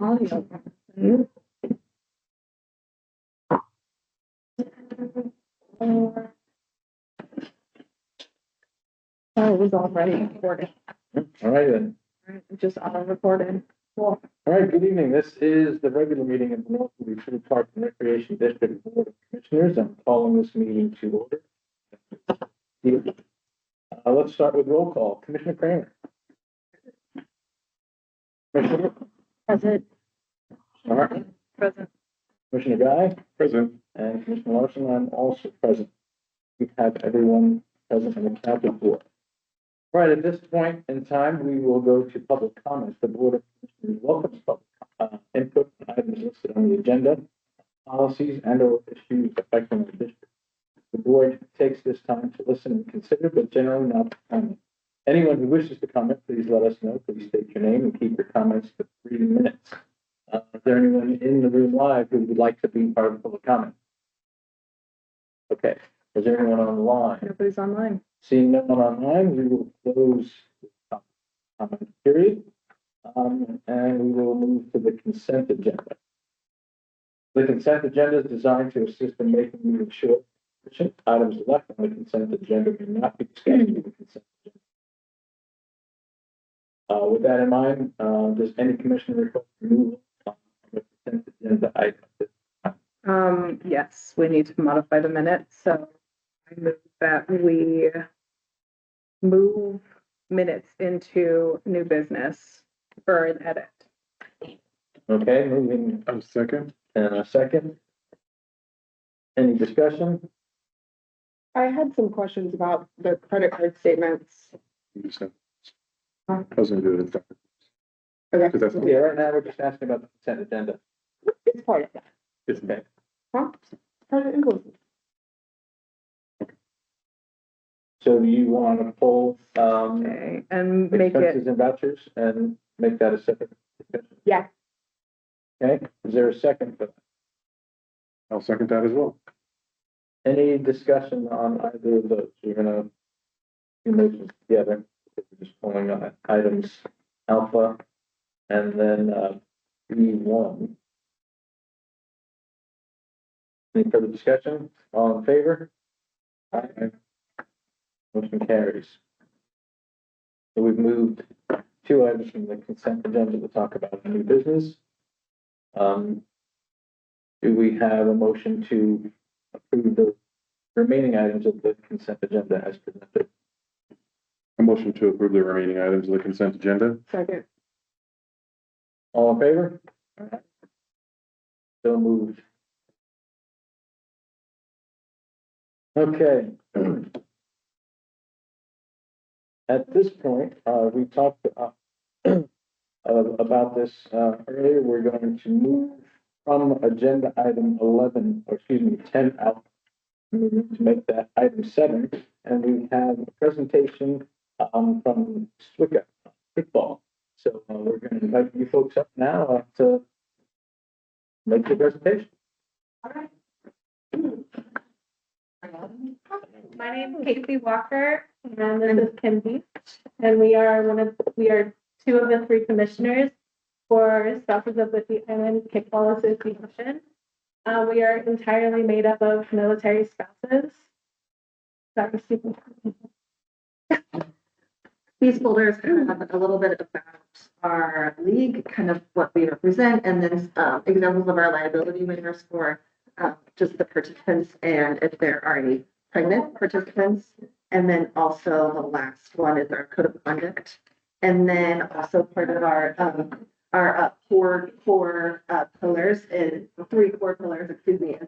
Audio. Oh, it was already recorded. All right, then. Just auto recorded. Cool. All right, good evening. This is the regular meeting of the North Country Park and Recreation District Board of Commissioners. I'm calling this meeting to order. Let's start with roll call. Commissioner Kramer. Commissioner Present. Martin. Present. Commissioner Guy. Present. And Commissioner Larson, I'm also present. We have everyone present and accounted for. All right, at this point in time, we will go to public comments. The Board of Commissioners welcomes public input on items listed on the agenda, policies and/or issues affecting the district. The board takes this time to listen and consider, but generally not to comment. Anyone who wishes to comment, please let us know. Please state your name and keep your comments to 3 minutes. Is there anyone in the room live who would like to be part of the public comment? Okay. Is there anyone online? Nobody's online. Seeing no one online, we will close the comment period. And we will move to the consent agenda. The consent agenda is designed to assist in making meetings short. Items left on the consent agenda may not be discussed in the consent agenda. With that in mind, does any commissioner request removal of the consent agenda item? Yes, we need to modify the minutes, so I move that we move minutes into new business for an edit. Okay, moving A second. and a second. Any discussion? I had some questions about the credit card statements. I was gonna do it in a second. Okay. Because that's, Yeah, right now we're just asking about the consent agenda. It's part of that, it's Okay. huh? Part of the invoices. So you want to pull, Okay, and make expenses it, and vouchers and make that a separate discussion? Yeah. Okay, is there a second for that? I'll second that as well. Any discussion on either of those? You're gonna do motions together. We're just pulling on items alpha and then B1. Any further discussion? All in favor? Aye. Motion carries. So we've moved 2 items from the consent agenda to talk about new business. Do we have a motion to approve the remaining items of the consent agenda as presented? A motion to approve the remaining items of the consent agenda. Second. All in favor? So moved. Okay. At this point, we talked about this earlier. We're going to move from agenda item 11, or excuse me, 10 out to make that item 7. And we have a presentation from Swicca Kickball. So we're going to invite you folks up now to make the presentation. All right. My name is Casey Walker, and this is Kim Beach, and we are 2 of the 3 commissioners for spouses of the Island Kickball Association. We are entirely made up of military spouses. Sorry, Stephen. These folders kind of have a little bit about our league, kind of what we represent, and then examples of our liability waivers for just the participants and if there are any pregnant participants. And then also the last one is our code of conduct. And then also part of our 4 pillars is 3 core pillars, excuse me, is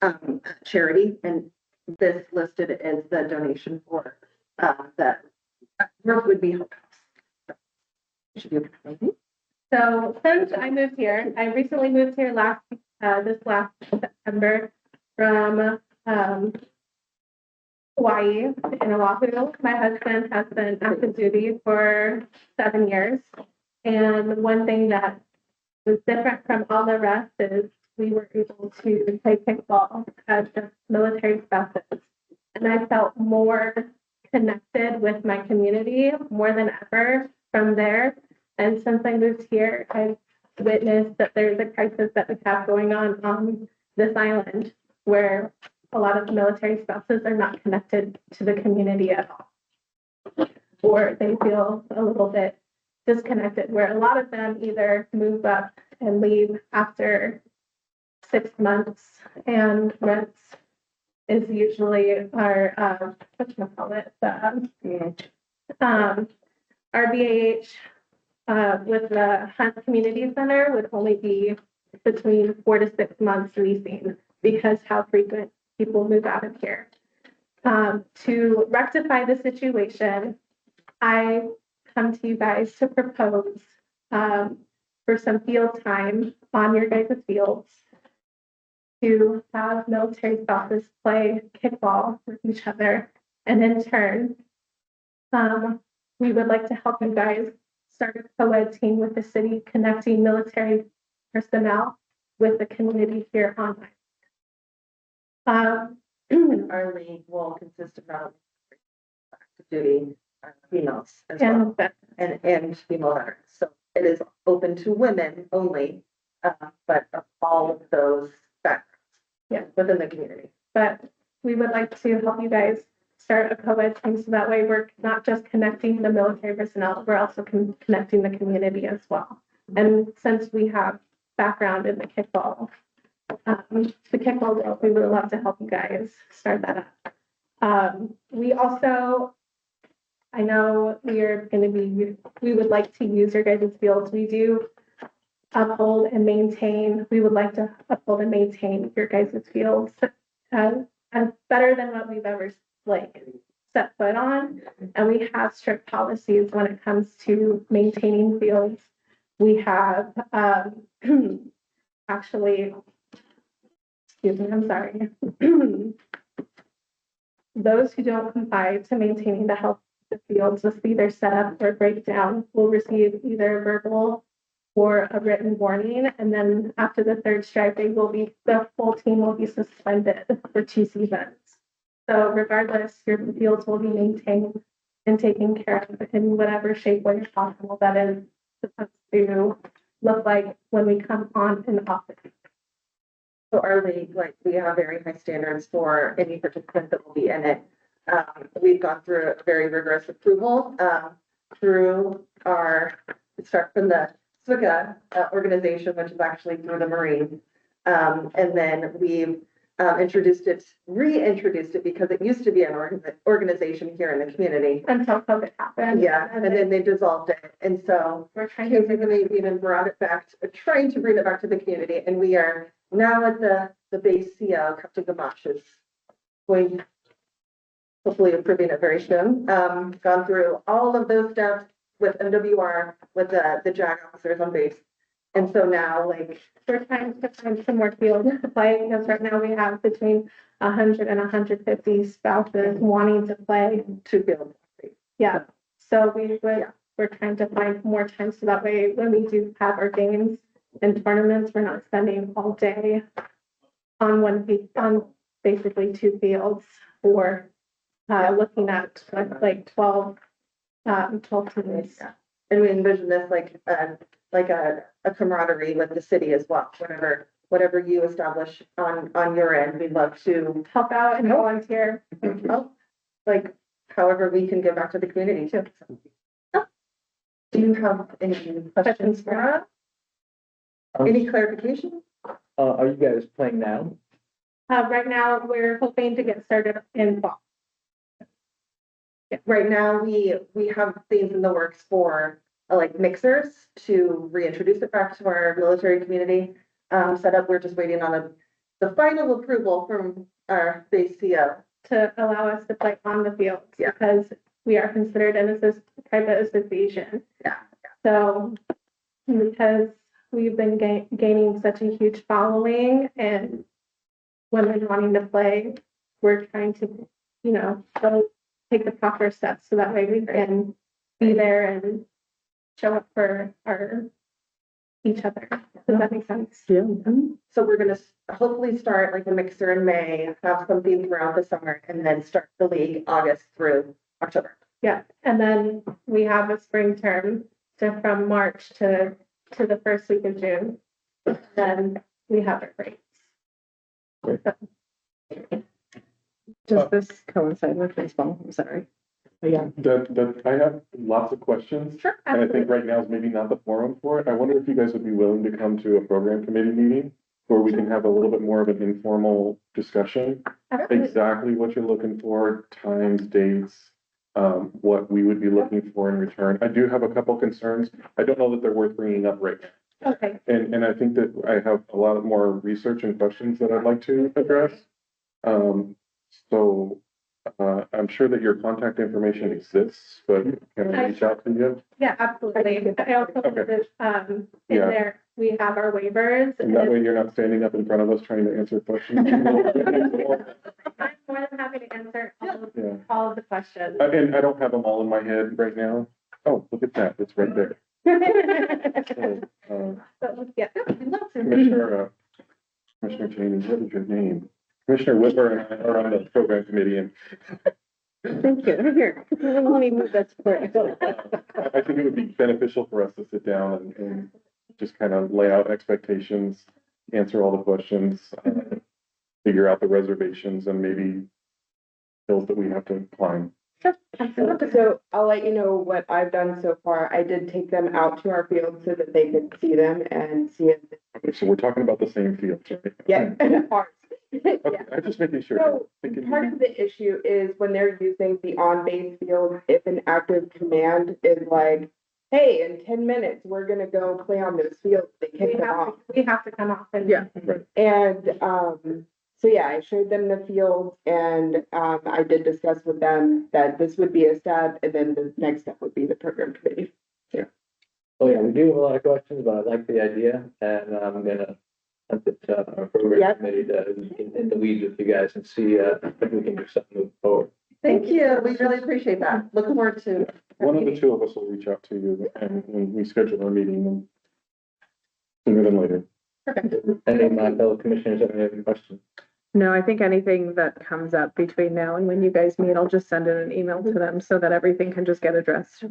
our charity. And this listed is the donation for that would be. So since I moved here, I recently moved here this last September from Hawaii in Oahu. My husband has been active duty for 7 years. And one thing that was different from all the rest is we were able to play kickball as just military spouses. And I felt more connected with my community more than ever from there. And since I moved here, I've witness that there's a crisis that we have going on this island where a lot of military spouses are not connected to the community at all. Or they feel a little bit disconnected, where a lot of them either move up and leave after 6 months, and rents is usually our, whatchamacallit, our BAH with the Hunt Community Center would only be between 4 to 6 months leasing because how frequent people move out of here. To rectify the situation, I come to you guys to propose for some field time on your guys' fields to have military spouses play kickball with each other. And in turn, we would like to help you guys start a co-ed team with the city, connecting military personnel with the community here on island. Our league will consist of not only active duty females as well, and female veterans. So it is open to women only, but of all of those backgrounds, Yeah. within the community. But we would like to help you guys start a co-ed team so that way we're not just connecting the military personnel, we're also connecting the community as well. And since we have background in the kickball deal, we would love to help you guys start that up. We also, I know we would like to use your guys' fields. We do uphold and maintain, we would like to uphold and maintain your guys' fields and better than what we've ever set foot on. And we have strict policies when it comes to maintaining fields. We have actually, excuse me, I'm sorry. Those who don't comply to maintaining the health of the fields with either setup or breakdown will receive either verbal or a written warning. And then after the third strike, the full team will be suspended for 2 seasons. So regardless, your fields will be maintained and taken care of in whatever shape, way possible that is supposed to look like when we come on and off it. So our league, we have very high standards for any participant that will be in it. We've gone through a very rigorous approval through start from the SWCA organization, which is actually through the Marines. And then we've reintroduced it because it used to be an organization here in the community. Until COVID happened. Yeah, and then they dissolved it. And so we're trying to we've even brought it back, trying to bring it back to the community. And we are now at the base CO, Captain Gamache is going, hopefully approving it very soon. Gone through all of those steps with MWR, with the JAG officers on base. And so now, we're trying to find some more fields to play because right now we have between 100 and 150 spouses wanting to play. 2 fields. Yeah. So we're trying to find more time so that way when we do have our games and tournaments, we're not spending all day on basically 2 fields or looking at like 12 teams. Yeah. And we envision this like a camaraderie with the city as well. Whatever you establish on your end, we'd love to help out and volunteer. help, however we can give back to the community too. Do you have any questions for us? Any clarification? Are you guys playing now? Right now, we're hoping to get started in fall. Right now, we have things in the works for mixers to reintroduce it back to our military community setup. We're just waiting on the final approval from our base CO to allow us to play on the fields. Yeah. Because we are considered a private association. Yeah. So because we've been gaining such a huge following and women wanting to play, we're trying to, go take the proper steps so that way we can be there and show up for each other. Does that make sense? Yeah. So we're gonna hopefully start the mixer in May, have something throughout the summer, and then start the league August through October. Yeah, and then we have a spring term from March to to the first week of June. Then we have our breaks. Does this coincide with baseball? I'm sorry. Yeah. That, I have lots of questions. Sure. And I think Absolutely. right now is maybe not the forum for it. I wonder if you guys would be willing to come to a program committee meeting where we can have a little bit more of an informal discussion. Absolutely. Exactly what you're looking for, times, dates, what we would be looking for in return. I do have a couple concerns. I don't know that they're worth bringing up right now. Okay. And I think that I have a lot more research and questions that I'd like to address. So, I'm sure that your contact information exists, but can I reach out to you? Yeah, absolutely. I also Okay. put, in Yeah. there, we have our waivers. And that way you're not standing up in front of us trying to answer questions. I'm more than happy to answer Yeah. all of the questions. And I don't have them all in my head right now. Oh, look at that. It's right there. So, So, yeah. Commissioner Cheney, what is your name? Commissioner Whipper and I are on the program committee, and Thank you. Here, let me move that support. I think it would be beneficial for us to sit down and just kind of lay out expectations, answer all the questions, figure out the reservations and maybe hills that we have to climb. So I'll let you know what I've done so far. I did take them out to our field so that they could see them and see if, Okay, so we're talking about the same field, right? yeah, ours. Okay, Yeah. I'm just making sure. So Thinking- part of the issue is when they're using the on-base field, if an active command is like, hey, in 10 minutes, we're gonna go play on this field, they kick them off. We have to come off and. Yeah. And, so yeah, I showed them the field and, I did discuss with them that this would be a step and then the next step would be the program committee. Oh, yeah, we do have a lot of questions, but I like the idea, and I'm gonna send it to our program Yep. committee to get in the weeds with you guys and see, if we can do something moving forward. Thank you. We really appreciate that. Looking forward to. One of the two of us will reach out to you and we schedule our meeting sooner than later. Any of my fellow commissioners have any questions? No, I think anything that comes up between now and when you guys meet, I'll just send in an email to them so that everything can just get addressed.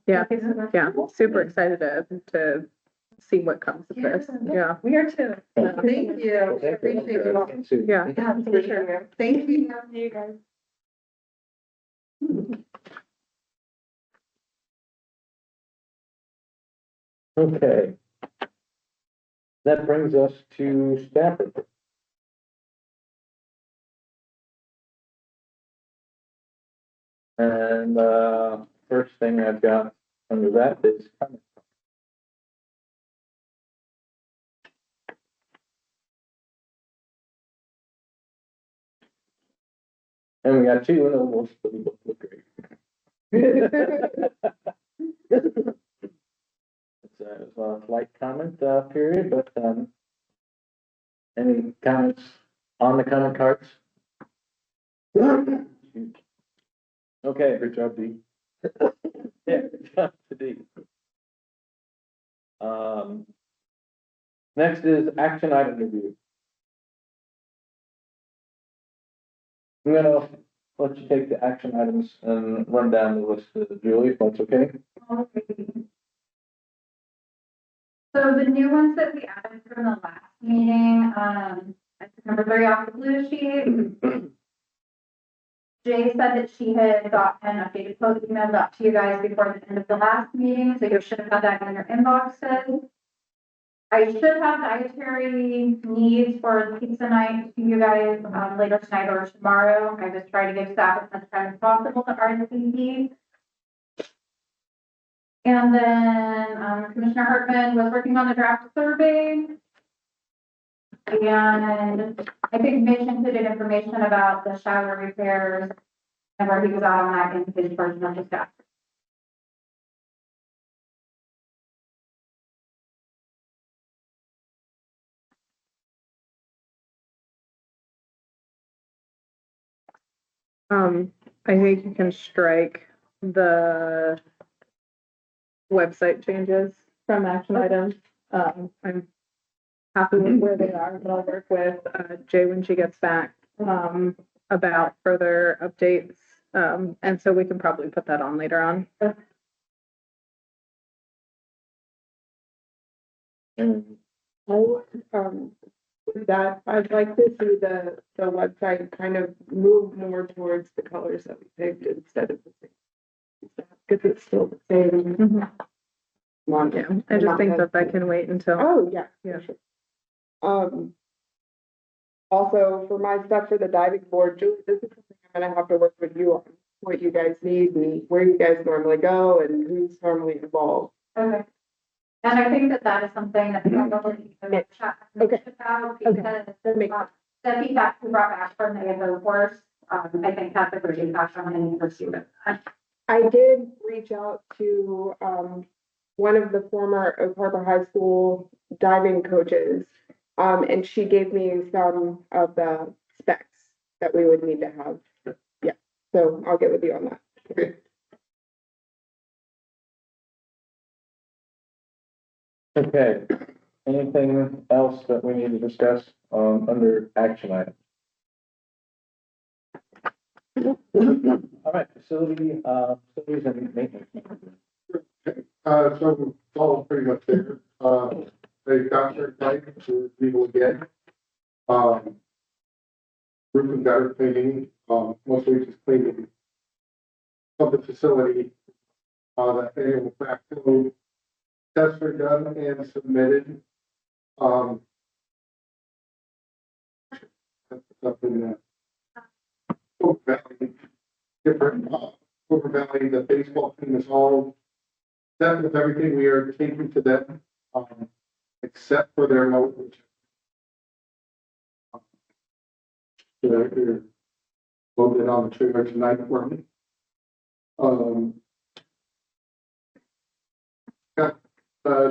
Yeah, Thank you so much. yeah, super excited to see what comes of this. Yeah, We are too. Thank you. Appreciate it all. yeah. Yeah, for sure. Thank you. You guys. Okay. That brings us to staff report. And, first thing I've got under that is comment. And we got two, and almost, but we both look great. It's a light comment, period, but, any comments on the comment cards? Okay, Great job, Dee. yeah, to D. Next is action item review. I'm gonna let you take the action items and run down the list, Julie, if that's okay. So the new ones that we added from the last meeting, number 3 off the blue sheet. Jay said that she had gotten an updated post emailed out to you guys before the end of the last meeting, so you should have had that in your inboxes. I should have dietary needs for pizza night to you guys, later tonight or tomorrow. I just try to give staff as much time as possible to RSVP. And then, Commissioner Hartman was working on the draft survey. And I think Mitch included information about the shower repairs and where he was at on that in his version of the staff. I think you can strike the website changes from action items. I'm happy with where they are, but I'll work with, Jay when she gets back, about further updates. And so we can probably put that on later on. And I would, with that, I'd like to see the website kind of move more towards the colors that we picked instead of the same. Because it's still the same. Mhm. One. Yeah, I just think that can wait until, Oh, yeah. Yeah. For sure. Also for my stuff for the diving board, Julie, this is something I'm gonna have to work with you on, what you guys need and where you guys normally go and who's normally involved. Okay. And I think that that is something that probably need to get chat Okay. about Okay. because That makes the feedback we brought back from the other course, I think has a great impact on any of the students. I did reach out to, one of the former Oak Harbor High School diving coaches. And she gave me some of the specs that we would need to have. Yeah, so I'll get with you on that. Okay. okay, anything else that we need to discuss under action items? All right, facilities and maintenance. So it's all pretty much there. They've got their pipe to legal again. Roof and gutter cleaning, mostly just cleaning of the facility. That annual backflow tests are done and submitted. That's up in Oak Valley, different, Oak Valley, the baseball team is all set with everything we are taking to them, except for their moat, which they're loaded on the trailer tonight for me. Got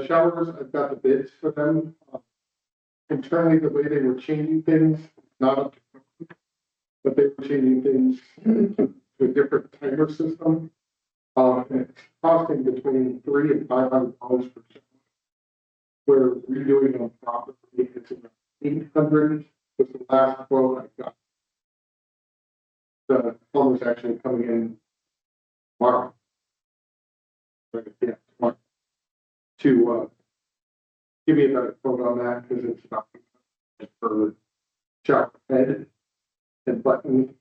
showers, I've got the bids for them. Internally, the way they were changing things, not up to code, but they were changing things to a different timer system. And it's costing between $300 and $500 per shower. We're redoing them properly, it's about 800 was the last quote I got. The plumber's actually coming in tomorrow. Yeah, tomorrow. To, give me a better quote on that, because it's not for shower head and button,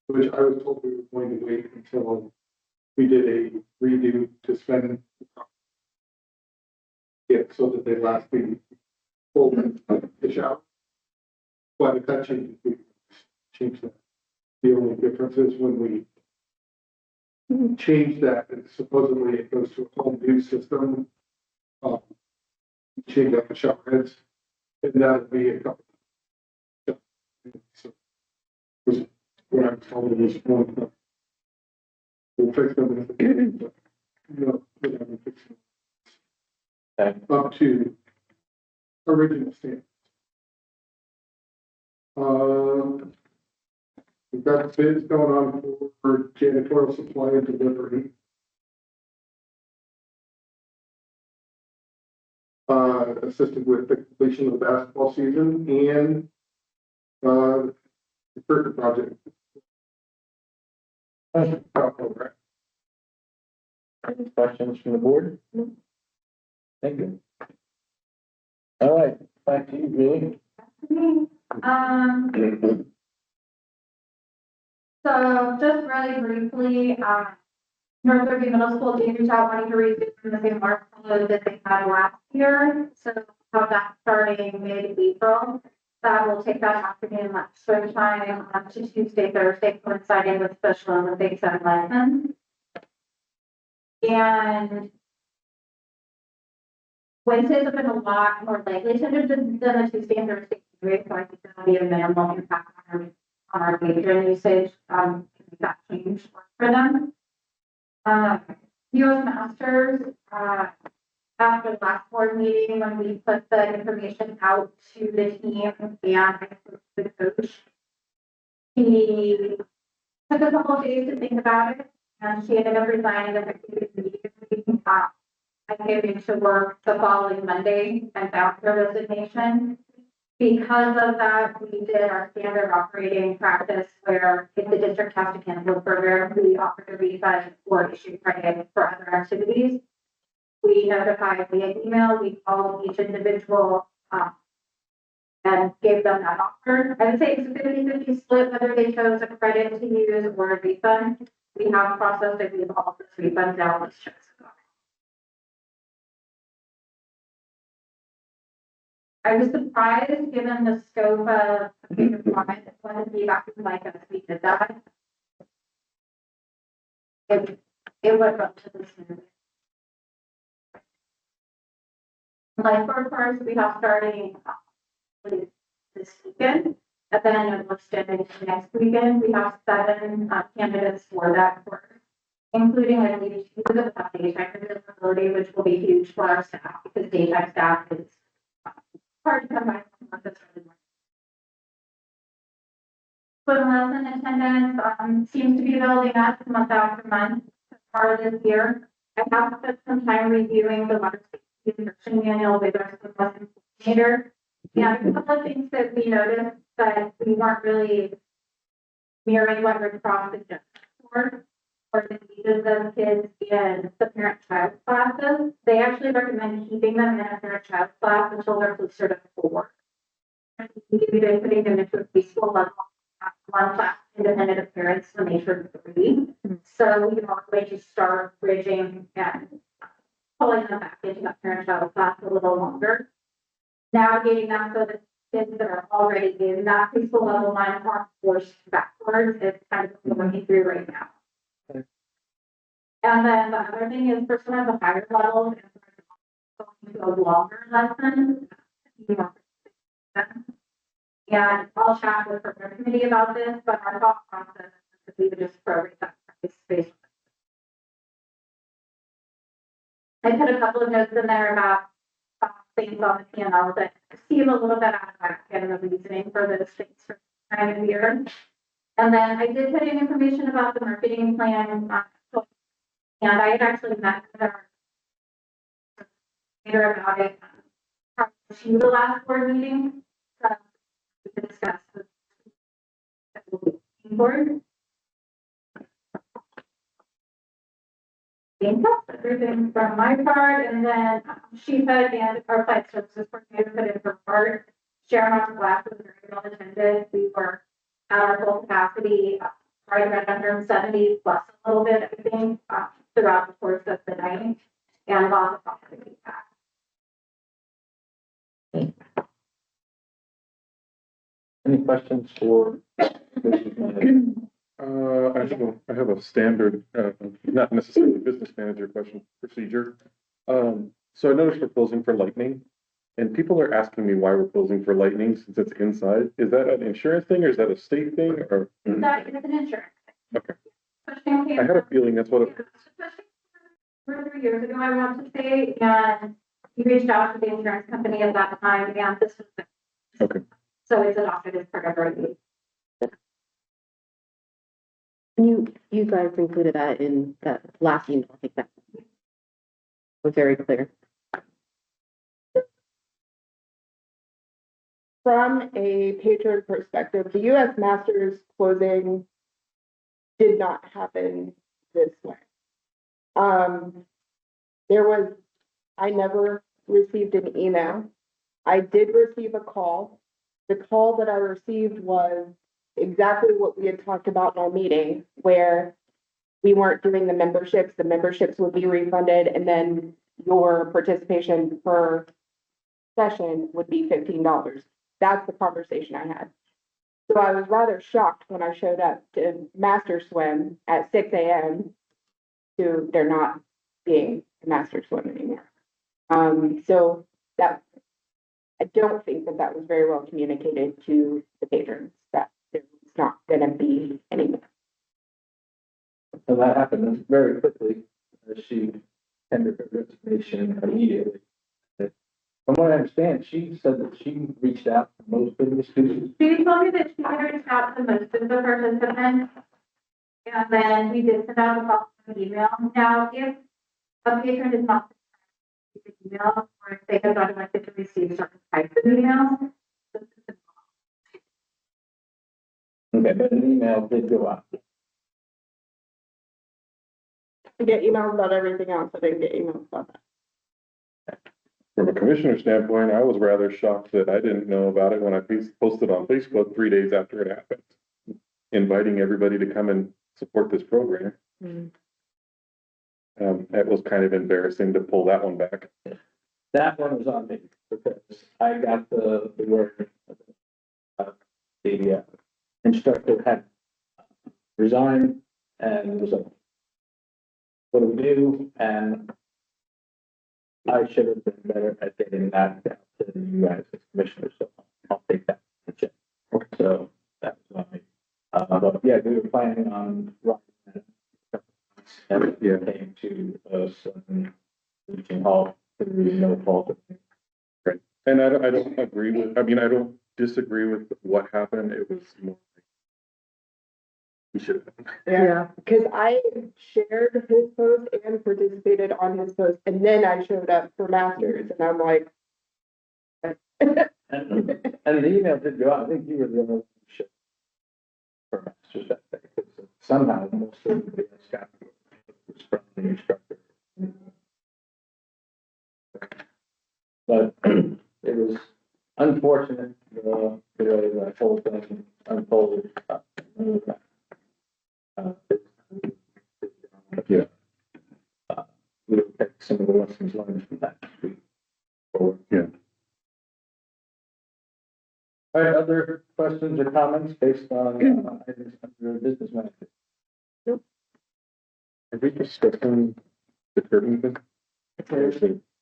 which I was told we were going to wait until we did a redo to spend. Yeah, so that they last the full the shower. But if that changes, we change that. The only difference is when we change that, and supposedly it goes to a whole new system. Change out the shower heads, and that'll be a couple. So, what I'm told is one. We'll fix them. No, we haven't fixed them. Okay. Up to original standards. We've got bids going on for janitorial supply and delivery. Assisted with the completion of the basketball season and, the curtain project. Any questions from the board? Thank you. All right, back to you, Julie. So just really briefly, North Liberty Middle School did reach out wanting to resume the same workload that they had last year. So have that starting mid-April. That will take that afternoon, like swim time, to Tuesday, Thursday, coinciding with special Olympics and lessons. And Wednesdays have been a lot more likely to do than the Tuesday and Thursday period, so I think that'll be a minimal impact on our patron usage, can make that change work for them. US Masters, after the last board meeting, when we put the information out to the team and the coach, he took a couple of days to think about it, and she ended up resigning effective immediately. I came into work the following Monday and found her resignation. Because of that, we did our standard operating practice where if the district has to cancel a program, we offer to refund or issue credit for other activities. We notified via email, we called each individual, and gave them that offer. I would say it's a 50-50 split, whether they chose a credit to use or a refund. We have processed it, we've all this refund now, let's check. I was surprised, given the scope of the requirement, that one of the feedback was like us, we did that. It went relatively smooth. Like for course, we have starting this weekend, and then we're extending to next weekend. We have 7 candidates for that course, including I believe 2 that have daytime availability, which will be huge for our staff because daytime staff is hard to come by. Student lesson attendance seems to be building up month after month. Part of this year, I have spent some time reviewing the water safety instruction manual with our student lesson coordinator. And a couple of things that we noticed that we weren't really mirroring what Red Cross is for the needs of kids in the parent-child classes. They actually recommend keeping them in a parent-child class until they're closer to 4. And they're putting them into a preschool level, one class independent of parents when they turn 3. So we can always just start bridging and pulling them back into that parent-child class a little longer. Navigating that so that kids that are already in that preschool level 9 aren't forced backwards. It's kind of what we're working through right now. Okay. And then the other thing is for some of the higher levels, going to a longer lesson. And I'll chat with the program committee about this, but our thought process is that we would just prorate that space. I put a couple of notes in there about things on the P&L that seem a little bit out of whack and the reasoning for those things for time of year. And then I did put in information about the marketing plan, and I had actually met with our leader about it to the last board meeting. So we could discuss the board. I think that's everything from my part, and then she put in our flight services coordinator put in her part. Sharon Glass was very well attended. We were at our full capacity, right around 170 plus a little bit, I think, throughout the course of the night, and lots of positive feedback. Any questions for Mrs. Manager? I have a standard, not necessarily business manager question procedure. So I noticed we're closing for lightning, and people are asking me why we're closing for lightning since it's inside. Is that an insurance thing or is that a state thing or? That is an insurance. Okay. Especially I had a feeling that's what it, especially 2 or 3 years ago, I want to say, and he reached out to the insurance company at that time, and this was okay. so it's adopted as part of our leave. You guys included that in that last email. I think that was very clear. From a patron perspective, the U.S. Masters closing did not happen this way. I never received an email. I did receive a call. The call that I received was exactly what we had talked about in our meeting, where we weren't doing the memberships would be refunded, and then your participation per session would be $15. That's the conversation I had. So I was rather shocked when I showed up to Master Swim at 6 a.m. to there not being a Master Swim anymore. So that I don't think that that was very well communicated to the patrons, that there's not going to be any more. So that happened very quickly, as she tendered her resignation immediately. From what I understand, she said that she reached out to most of the students. She told me that she had reached out to most of the participants, and then we did send out a follow-up email. Now, if a patron is not receiving email, or if they have not elected to receive certain types of emails, Okay, but an email did go out. I get emails about everything else. I didn't get emails about that. From a commissioner standpoint, I was rather shocked that I didn't know about it when I posted on Facebook 3 days after it happened, inviting everybody to come and support this program. Mm. It was kind of embarrassing to pull that one back. That one was on me because I got the word. The instructor had resigned and was like, what do we do? And I should have been better at getting that down to you guys as commissioners, so I'll take that. to check. So that was on me. But yeah, we were planning on running that. And it came to us and reaching hall, no fault. And I don't agree with, I mean, I don't disagree with what happened. It was more. We should have. Yeah. Because I shared his post and participated on his post, and then I showed up for masters, and I'm like. And the email did go out. I think you were the only one who showed for masters that day. 'Cause somehow most of the staff was from the instructor. But it was unfortunate, the way that whole thing unfolded. Yeah. We'll take some of the lessons learned from that. Yeah. All right, other questions or comments based on items under business manager? Are we discussing the curtain thing?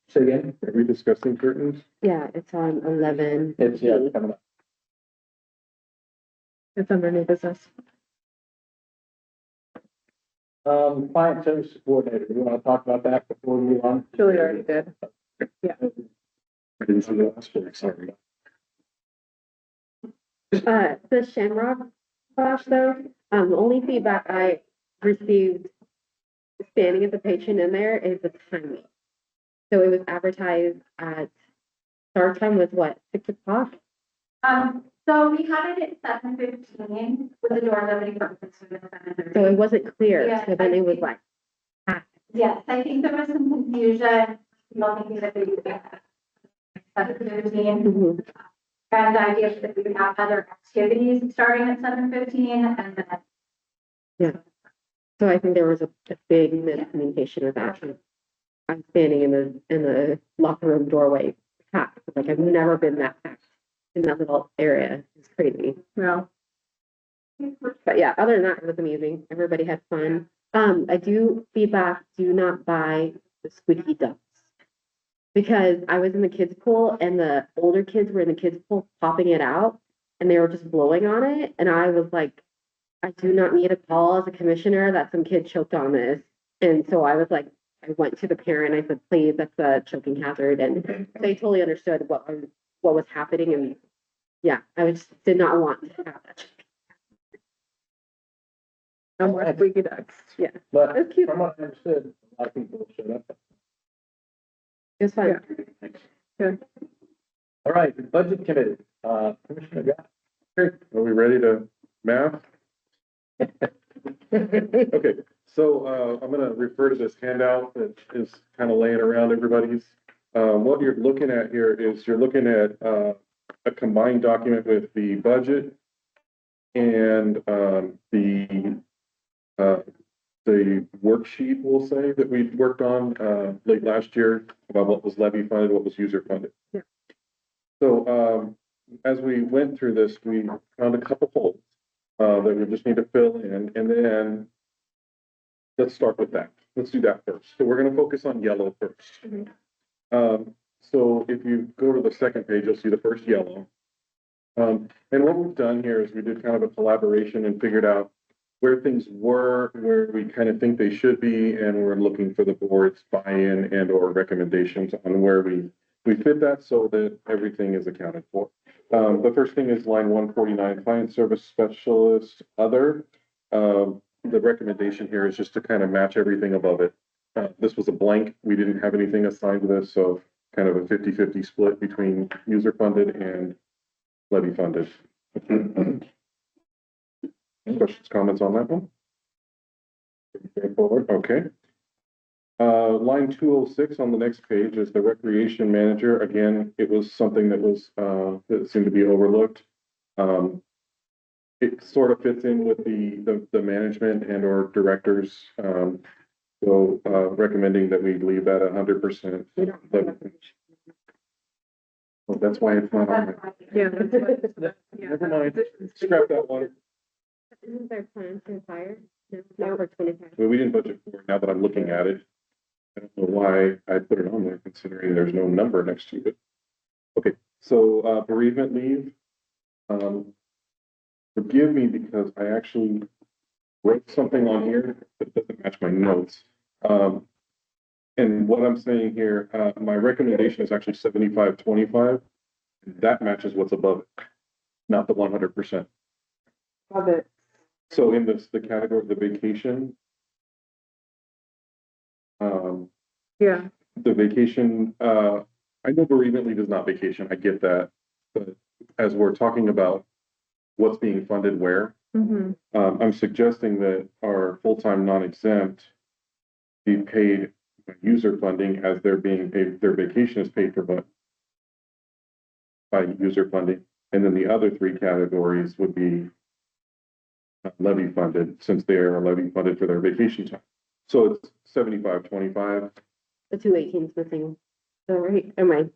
Say again? Are we discussing curtains? Yeah, it's on 11. It's, yeah, coming up. It's under new business. Client service coordinator, do you want to talk about that before we move on? Julie already did. Yeah. I didn't see that. Sorry. The Shamrock class though, the only feedback I received standing at the patron in there is the timing. So it was advertised at, start time was what, 6 o'clock? So we had it at 7:15 with the doors opening from 6 to 7:30. So it wasn't clear, Yeah, so then I it was think- like, Yes, I think there was some confusion, people thinking that they would get 7:15. mhm. And the idea is that we would have other activities starting at 7:15 and then. So I think there was a big miscommunication with that. I'm standing in the locker room doorway, packed, like I've never been that packed in that little area. It's crazy. Yeah. But yeah, other than that, it was amazing. Everybody had fun. I do feedback, do not buy the squeaky ducks. Because I was in the kids pool and the older kids were in the kids pool popping it out and they were just blowing on it. And I was like, I do not need a call as a commissioner that some kid choked on this. And so I was like, I went to the parent, I said, please, that's a choking hazard. And they totally understood what was happening. And yeah, I did not want to have that. No more squeaky ducks. Yeah, But That's cute. from what I understood, a lot of people showed up. it was fun. Good. All right, budget committee, Commissioner Gatt. Okay, are we ready to math? Okay, so, I'm gonna refer to this handout that is kind of laying around everybody's. What you're looking at here is you're looking at, a combined document with the budget and, the worksheet, we'll say, that we worked on, late last year about what was levy funded, what was user funded. Yeah. So, as we went through this, we found a couple holes, that we just need to fill in, and then let's start with that. Let's do that first. So we're gonna focus on yellow first. So if you go to the second page, you'll see the first yellow. And what we've done here is we did kind of a collaboration and figured out where things were, where we kind of think they should be, and we're looking for the board's buy-in and or recommendations on where we fit that so that everything is accounted for. The first thing is line 149, client service specialist, other. The recommendation here is just to kind of match everything above it. This was a blank. We didn't have anything assigned to this, so kind of a 50-50 split between user funded and levy funded. Questions, comments on that one? Straightforward, okay. Line 206 on the next page is the recreation manager. Again, it was something that was, that seemed to be overlooked. It sort of fits in with the management and or directors. So, recommending that we leave that 100%. Well, that's why it's not on there. Yeah. That's what- yeah. Never mind. Scrap that one. Isn't there plan to hire? No, not for 25. Well, we didn't budget for it. Now that I'm looking at it, I don't know why I put it on there considering there's no number next to it. Okay, so, bereavement leave. Forgive me because I actually wrote something on here that doesn't match my notes. And what I'm saying here, my recommendation is actually 75-25. That matches what's above it, not the 100%. Love it. So in the category of the vacation, Yeah, the vacation, I know bereavement leave is not vacation, I get that. But as we're talking about what's being funded where, mhm, I'm suggesting that our full-time non-exempt be paid user funding as they're being paid, their vacation is paid for by user funding. And then the other three categories would be levy funded, since they are levy funded for their vacation time. So it's 75-25. The 218 is missing. So, right, am I?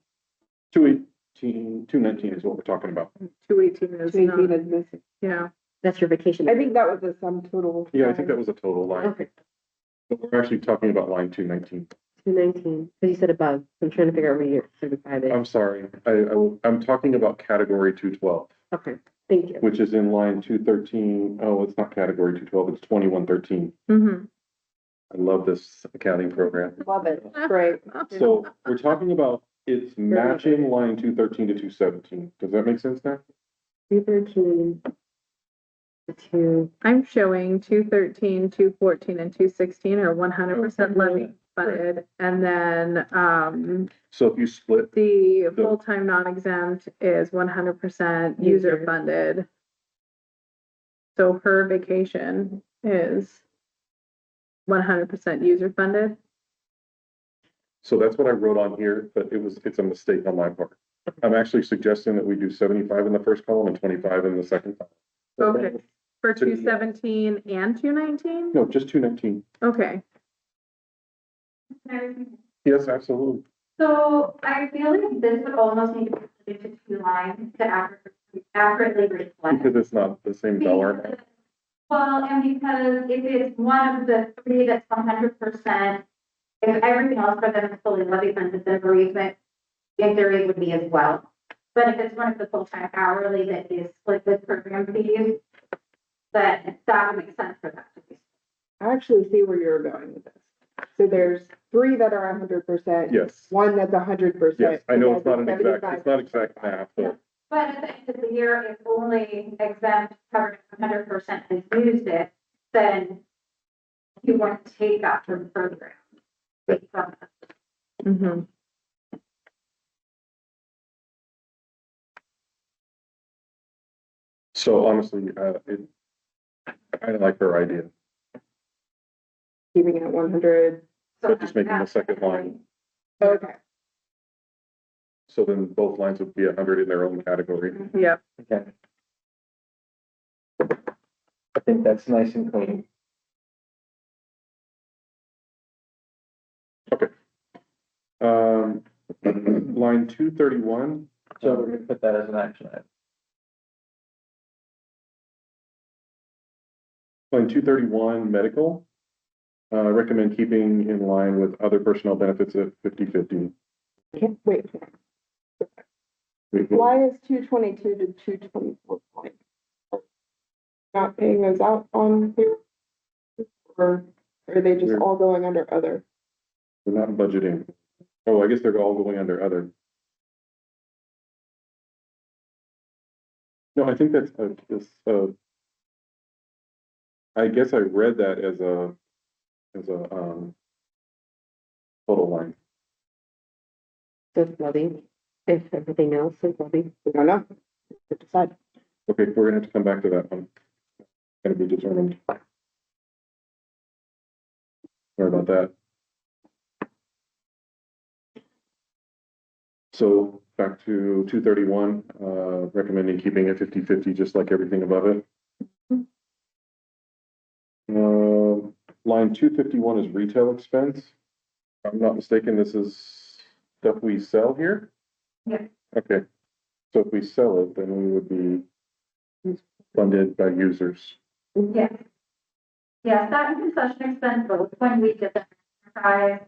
218, 219 is what we're talking about. 218 is 218 not, is missing. yeah, That's your vacation. I think that was a sum total. Yeah, I think that was a total line. Okay, But we're actually talking about line 219. 219, because you said above. I'm trying to figure out where your 35 is. I'm sorry, I'm talking about category 212, Okay, thank you. which is in line 213. Oh, it's not category 212, it's 2113. mm-hmm. I love this accounting program. Love it. Great. So we're talking about it's matching line 213 to 217. Does that make sense now? 213, 2. I'm showing 213, 214, and 216 are 100% levy funded. And then, So if you split, the full-time non-exempt is 100% user funded. So her vacation is 100% user funded. so that's what I wrote on here, but it's a mistake on my part. I'm actually suggesting that we do 75 in the first column and 25 in the second column. Okay, for 217 and 219? No, just 219. Okay, Yes, absolutely. So I feel like this would almost need to be split into two lines to accurately reflect. Because it's not the same dollar amount. Well, and because if it's one of the three that's 100%, if everything else for them is fully levy funded, then bereavement in theory would be as well. But if it's one of the full-time hourly that is split with program fees, then that would make sense for that to be. I actually see where you're going with this. So there's three that are 100%. Yes, One that's 100%. yes. I know and it's not an that's exact, it's not exact math, but But at the end of the year, if only exempt covered 100% has used it, then you want to take that from the program. Based on that. mm-hmm. so honestly, I like her idea. Keeping it at 100. So just making the second line, Okay. so then both lines would be 100 in their own category. Yep. Okay. I think that's nice and clean. Line 231, So we're gonna put that as an action item. line 231, medical. Recommend keeping in line with other personnel benefits at 50/50. Wait, why is 222 to 224 point? Not paying those out on here? Or are they just We're- all going under other? We're not budgeting. Oh, I guess they're all going under other. No, I think that's, I guess I read that as a total line. So it's levy. If everything else is levy. We don't know. To decide. Okay, we're gonna have to come back to that one. Gonna be determined. Sorry about that. So back to 231, recommending keeping it 50/50, just like everything above it. Line 251 is retail expense. If I'm not mistaken, this is stuff we sell here? Yeah. Okay, so if we sell it, then we would be funded by users. Yes. Yes, that concession expense, both when we did the enterprise,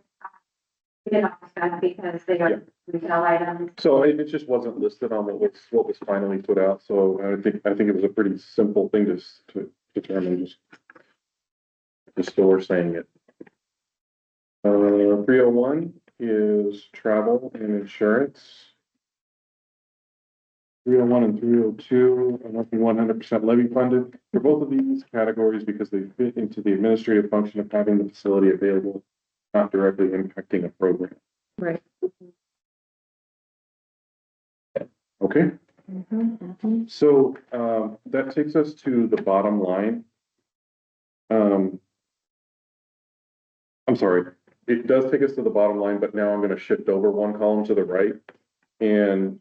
we did not spend because they are retail items. So it just wasn't listed on what was finally put out, so I think it was a pretty simple thing to determine, just so we're saying it. 301 is travel and insurance. 301 and 302 are not 100% levy funded for both of these categories because they fit into the administrative function of having the facility available, not directly impacting a program. Right. Okay, so that takes us to the bottom line. I'm sorry, it does take us to the bottom line, but now I'm going to shift over one column to the right. And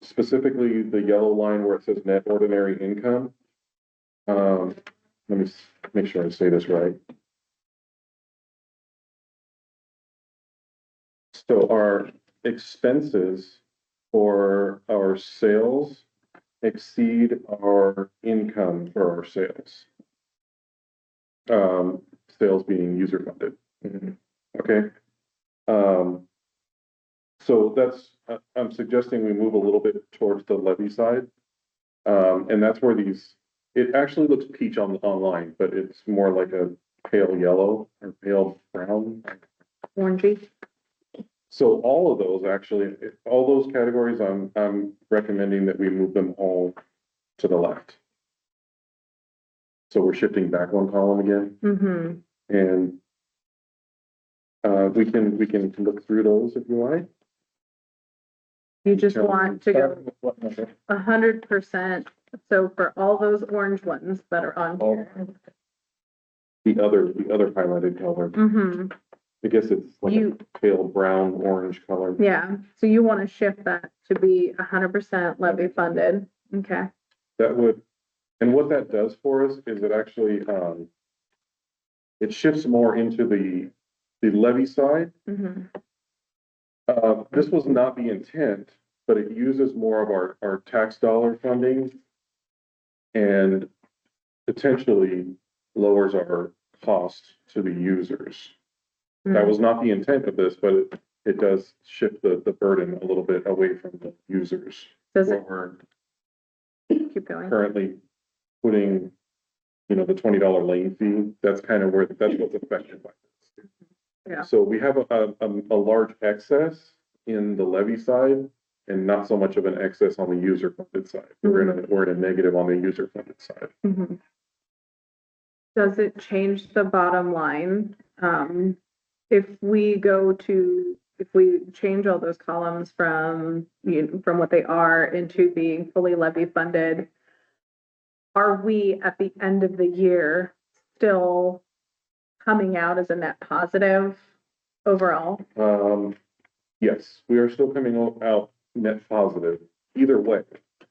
specifically the yellow line where it says net ordinary income. Let me make sure I say this right. So our expenses for our sales exceed our income for our sales. Sales being user funded. Okay. So that's, I'm suggesting we move a little bit towards the levy side. And that's where it actually looks peach online, but it's more like a pale yellow or pale brown. Orangey. So all of those actually, all those categories, I'm recommending that we move them all to the left. So we're shifting back one column again. And we can look through those if you like. You just want to go 100%. So for all those orange ones that are on here. The other highlighted color. I guess it's like a pale brown orange color. Yeah, so you want to shift that to be 100% levy funded. Okay. That would, and what that does for us is it actually, it shifts more into the levy side. This was not the intent, but it uses more of our tax dollar funding and potentially lowers our cost to the users. That was not the intent of this, but it does shift the burden a little bit away from the users. Does it? We're Keep going. currently putting, the $20 lane fee. That's kind of that's what's affected by this. Yeah. So we have a large excess in the levy side and not so much of an excess on the user funded side. We're in a negative on the user funded side. Does it change the bottom line? If we change all those columns from what they are into being fully levy funded, are we at the end of the year still coming out as a net positive overall? Yes, we are still coming out net positive either way.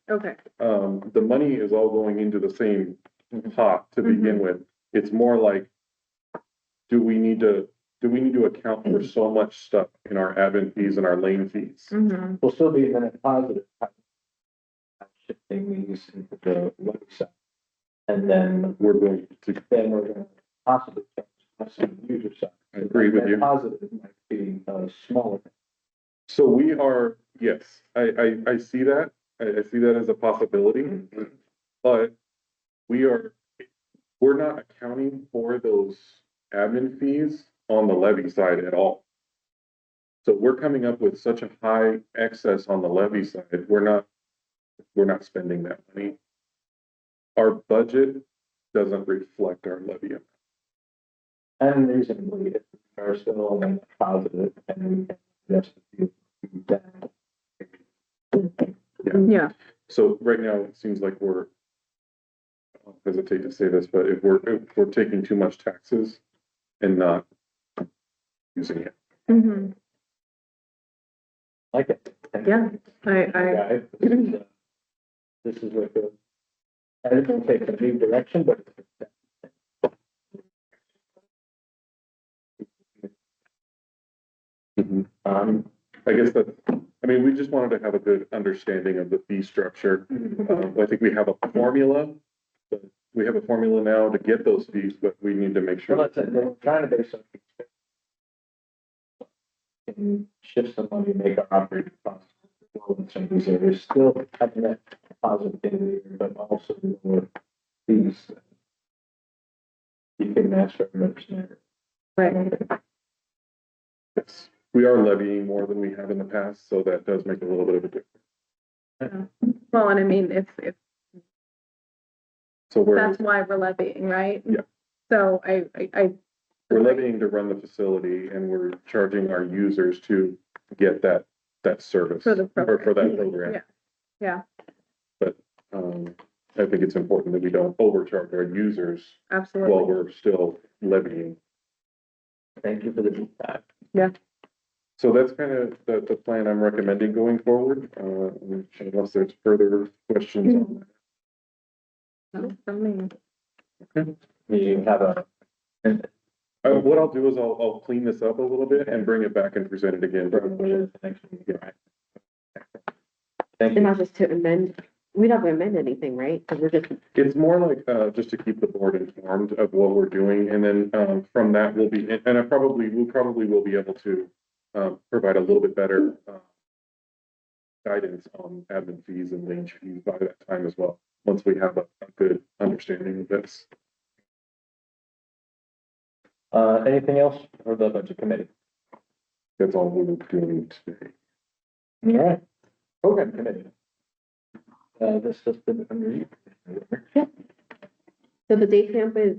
Okay. The money is all going into the same pot to begin with. It's more like, do we need to account for so much stuff in our admin fees and our lane fees? We'll still be in a positive. Shifting these into the left side. And then we're going to possibly change the user side. I agree with you. Positive might be smaller. So we are, yes, I see that. I see that as a possibility, but we're not accounting for those admin fees on the levy side at all. So we're coming up with such a high excess on the levy side, we're not spending that money. Our budget doesn't reflect our levy amount. And reasonably, if we are still in positive and just that. Yeah. So right now, it seems like I don't hesitate to say this, but if we're taking too much taxes and not using it. Like it. Yeah, I, Guy, this is like a, I didn't take a new direction, but I guess that, I mean, we just wanted to have a good understanding of the fee structure. I think we have a formula, but we have a formula now to get those fees, but we need to make sure. well, that's it. We're trying to base some shift some money, make our operating costs. In some of these areas, still having that positive in there, but also more fees. You can master and understand. right, Yes, we are levying more than we have in the past, so that does make a little bit of a difference. well, and I mean, if So that's why we're levying, right? Yeah. So we're levying to run the facility and we're charging our users to get that service. For the Or for that program. program. Yeah, I think it's important that we don't overcharge our users while absolutely. we're still levying. Thank you for the feedback. So that's kind of the plan I'm recommending going forward, unless there's further questions on No, from me. You have a, that. What I'll do is I'll clean this up a little bit and bring it back and present it again. thank And you. not just to amend, we don't have to amend anything, right? Because we're just, It's more like, just to keep the board informed of what we're doing, and then, from that, we'll be, and we'll probably will be able to, provide a little bit better, guidance on admin fees and lane fees by that time as well, once we have a good understanding of this. Anything else for the budget committee? That's all we're doing today. All right, program committee. This has been under you. so the day camp is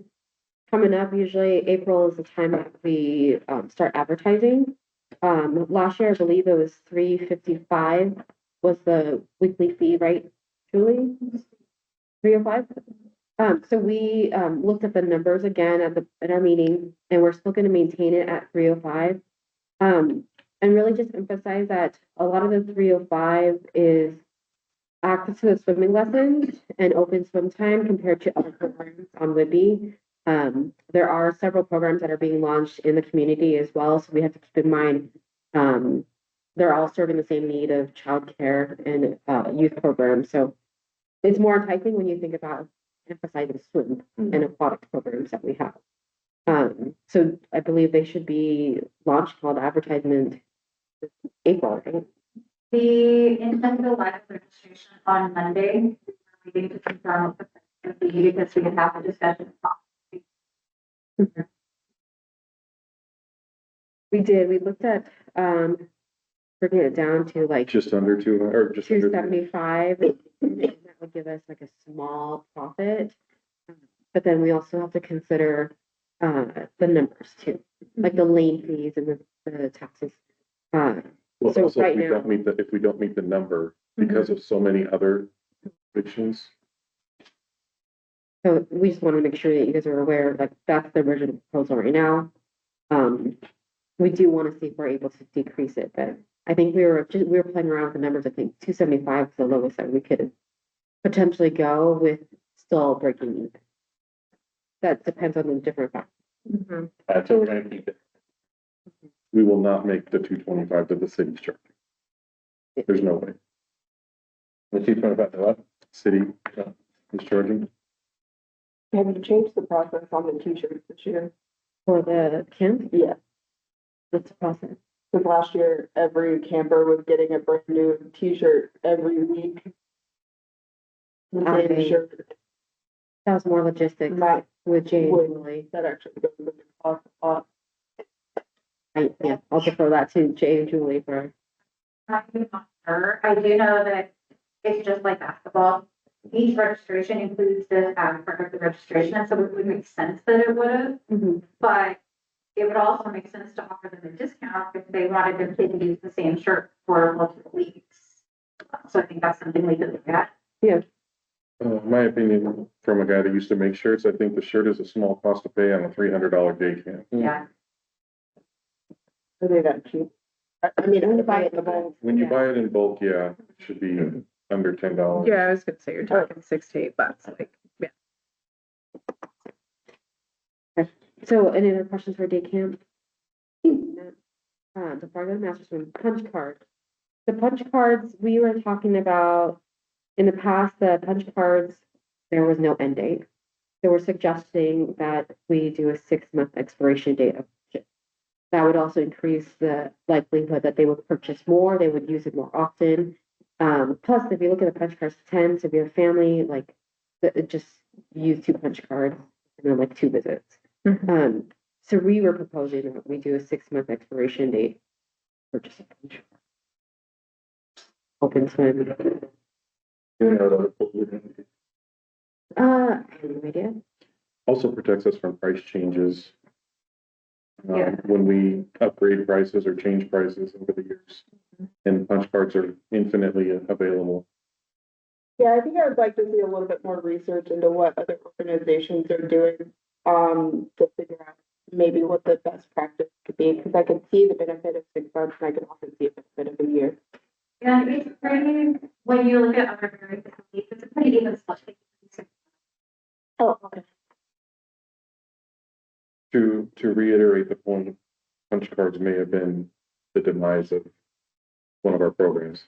coming up. Usually April is the time that we start advertising. Last year, I believe it was $355 was the weekly fee, right, Julie? 305? So we looked at the numbers again at our meeting, and we're still gonna maintain it at 305. And really just emphasize that a lot of the 305 is access to the swimming lessons and open swim time compared to other programs on Whitby. There are several programs that are being launched in the community as well, so we have to keep in mind, they're all serving the same need of childcare and youth programs. So it's more enticing when you think about emphasizing swim and aquatic programs that we have. So I believe they should be launched called advertisement April, right? The intent of live registration on Monday, we need to confirm with the fee because we can have a discussion. We did, we looked at, bringing it down to like Just under two, or just under. 275. And that would give us like a small profit. But then we also have to consider, the numbers too, like the lane fees and the taxes. Well, So also, right if we now- don't meet if we don't meet the number because of so many other evictions, So we just want to make sure that you guys are aware, like, that's the original proposal right now. We do want to see if we're able to decrease it, but I think we were playing around with the numbers. I think 275 is the lowest that we could potentially go with still breaking even. That depends on the different factors. So we're gonna keep it. we will not make the 225 that the city's charging. There's no way. The 225 to what? City is charging. Have you changed the process on the t-shirts this year? For the camp, Yeah, that's the process. because last year, every camper was getting a brand new t-shirt every week. The same Okay. shirt, That was more logistics Matt, with Jay and would- Julie. that actually goes with the cost a lot. Yeah, I'll defer that to Jay and Julie for, I'm not sure. I do know that it's just like basketball. Each registration includes the part of the registration, so it would make sense that it would have. But it would also make sense to offer them a discount if they wanted their kid to use the same shirt for multiple weeks. So I think that's something we could look at. My opinion, from a guy that used to make shirts, I think the shirt is a small cost to pay on a $300 day camp. Yeah. Are they that cheap? I mean, I buy it in the bulk. When you Yeah. buy it in bulk, yeah, it should be under $10. Yeah, I was gonna say, you're talking $6 to $8, like, yeah. So any other questions for day camp? Before I go to master swim, punch cards. The punch cards, we were talking about, in the past, the punch cards, there was no end date. They were suggesting that we do a 6-month expiration date of it. That would also increase the likelihood that they would purchase more, they would use it more often. Plus, if you look at the punch cards, tends if you have a family, like, just use 2 punch cards, and then like 2 visits. Mhm. So we were proposing that we do a 6-month expiration date. Purchase a punch. Open swim. You know, the- I have no idea. Also protects us from price changes. Yeah. When we upgrade prices or change prices over the years. And punch cards are infinitely available. Yeah, I think I would like to see a little bit more research into what other organizations are doing, to figure out maybe what the best practice could be, because I can see the benefit of 6 months and I can also see the benefit of a year. And it's pretty, when you look at other areas, it's a pretty even split. Oh, okay. To reiterate the point, punch cards may have been the demise of one of our programs.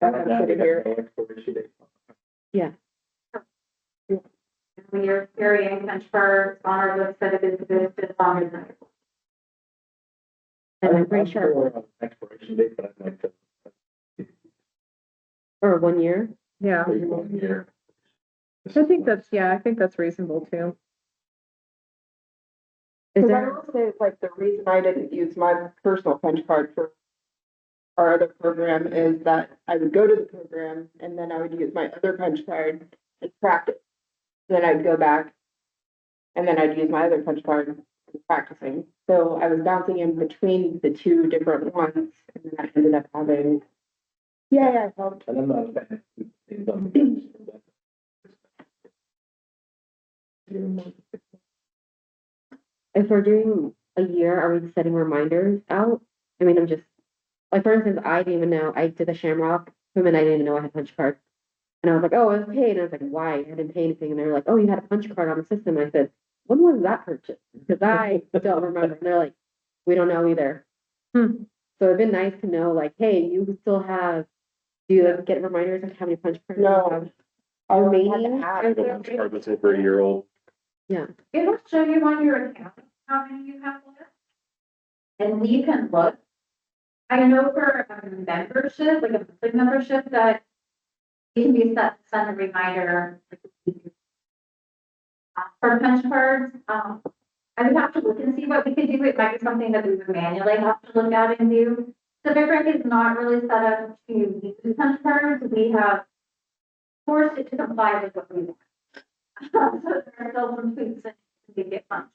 That's Now good we to have hear. no expiration date. Yeah. When you're carrying punch cards on our website, it's been longer than. And I'm pretty sure, for expiration date, but I'd like to. or 1 year. Yeah, Maybe 1 year. I think that's reasonable too. Is Because I there, will say, like, the reason I didn't use my personal punch card for our other program is that I would go to the program and then I would use my other punch card and practice. Then I'd go back and then I'd use my other punch card and practicing. So I was bouncing in between the 2 different ones and then I ended up having, yeah, I helped. And I'm not a fan. It's on- if we're doing a year, are we setting reminders out? I mean, I'm just, like, for instance, I didn't even know, I did the Shamrock swim and I didn't even know I had punch cards. And I was like, oh, I was paid. And I was like, why? I didn't pay anything. And they were like, oh, you had a punch card on the system. I said, when was that purchased? Because I don't remember. And they're like, we don't know either. Hmm. So it'd been nice to know, like, hey, you still have, do you like, get reminders of how many punch cards you No. have? I had Remaining? to I add. have a punch card that's over a year old. Yeah. It'll show you on your account how many you have left. And you can look. I know for a membership, like a monthly membership, that you can be set to send a reminder. For punch cards, I would have to look and see what we could do. It might be something that we would manually have to look at and do. So Vibrant is not really set up to use punch cards. We have forced it to comply with what we want. So there are still some tweaks that we get punched.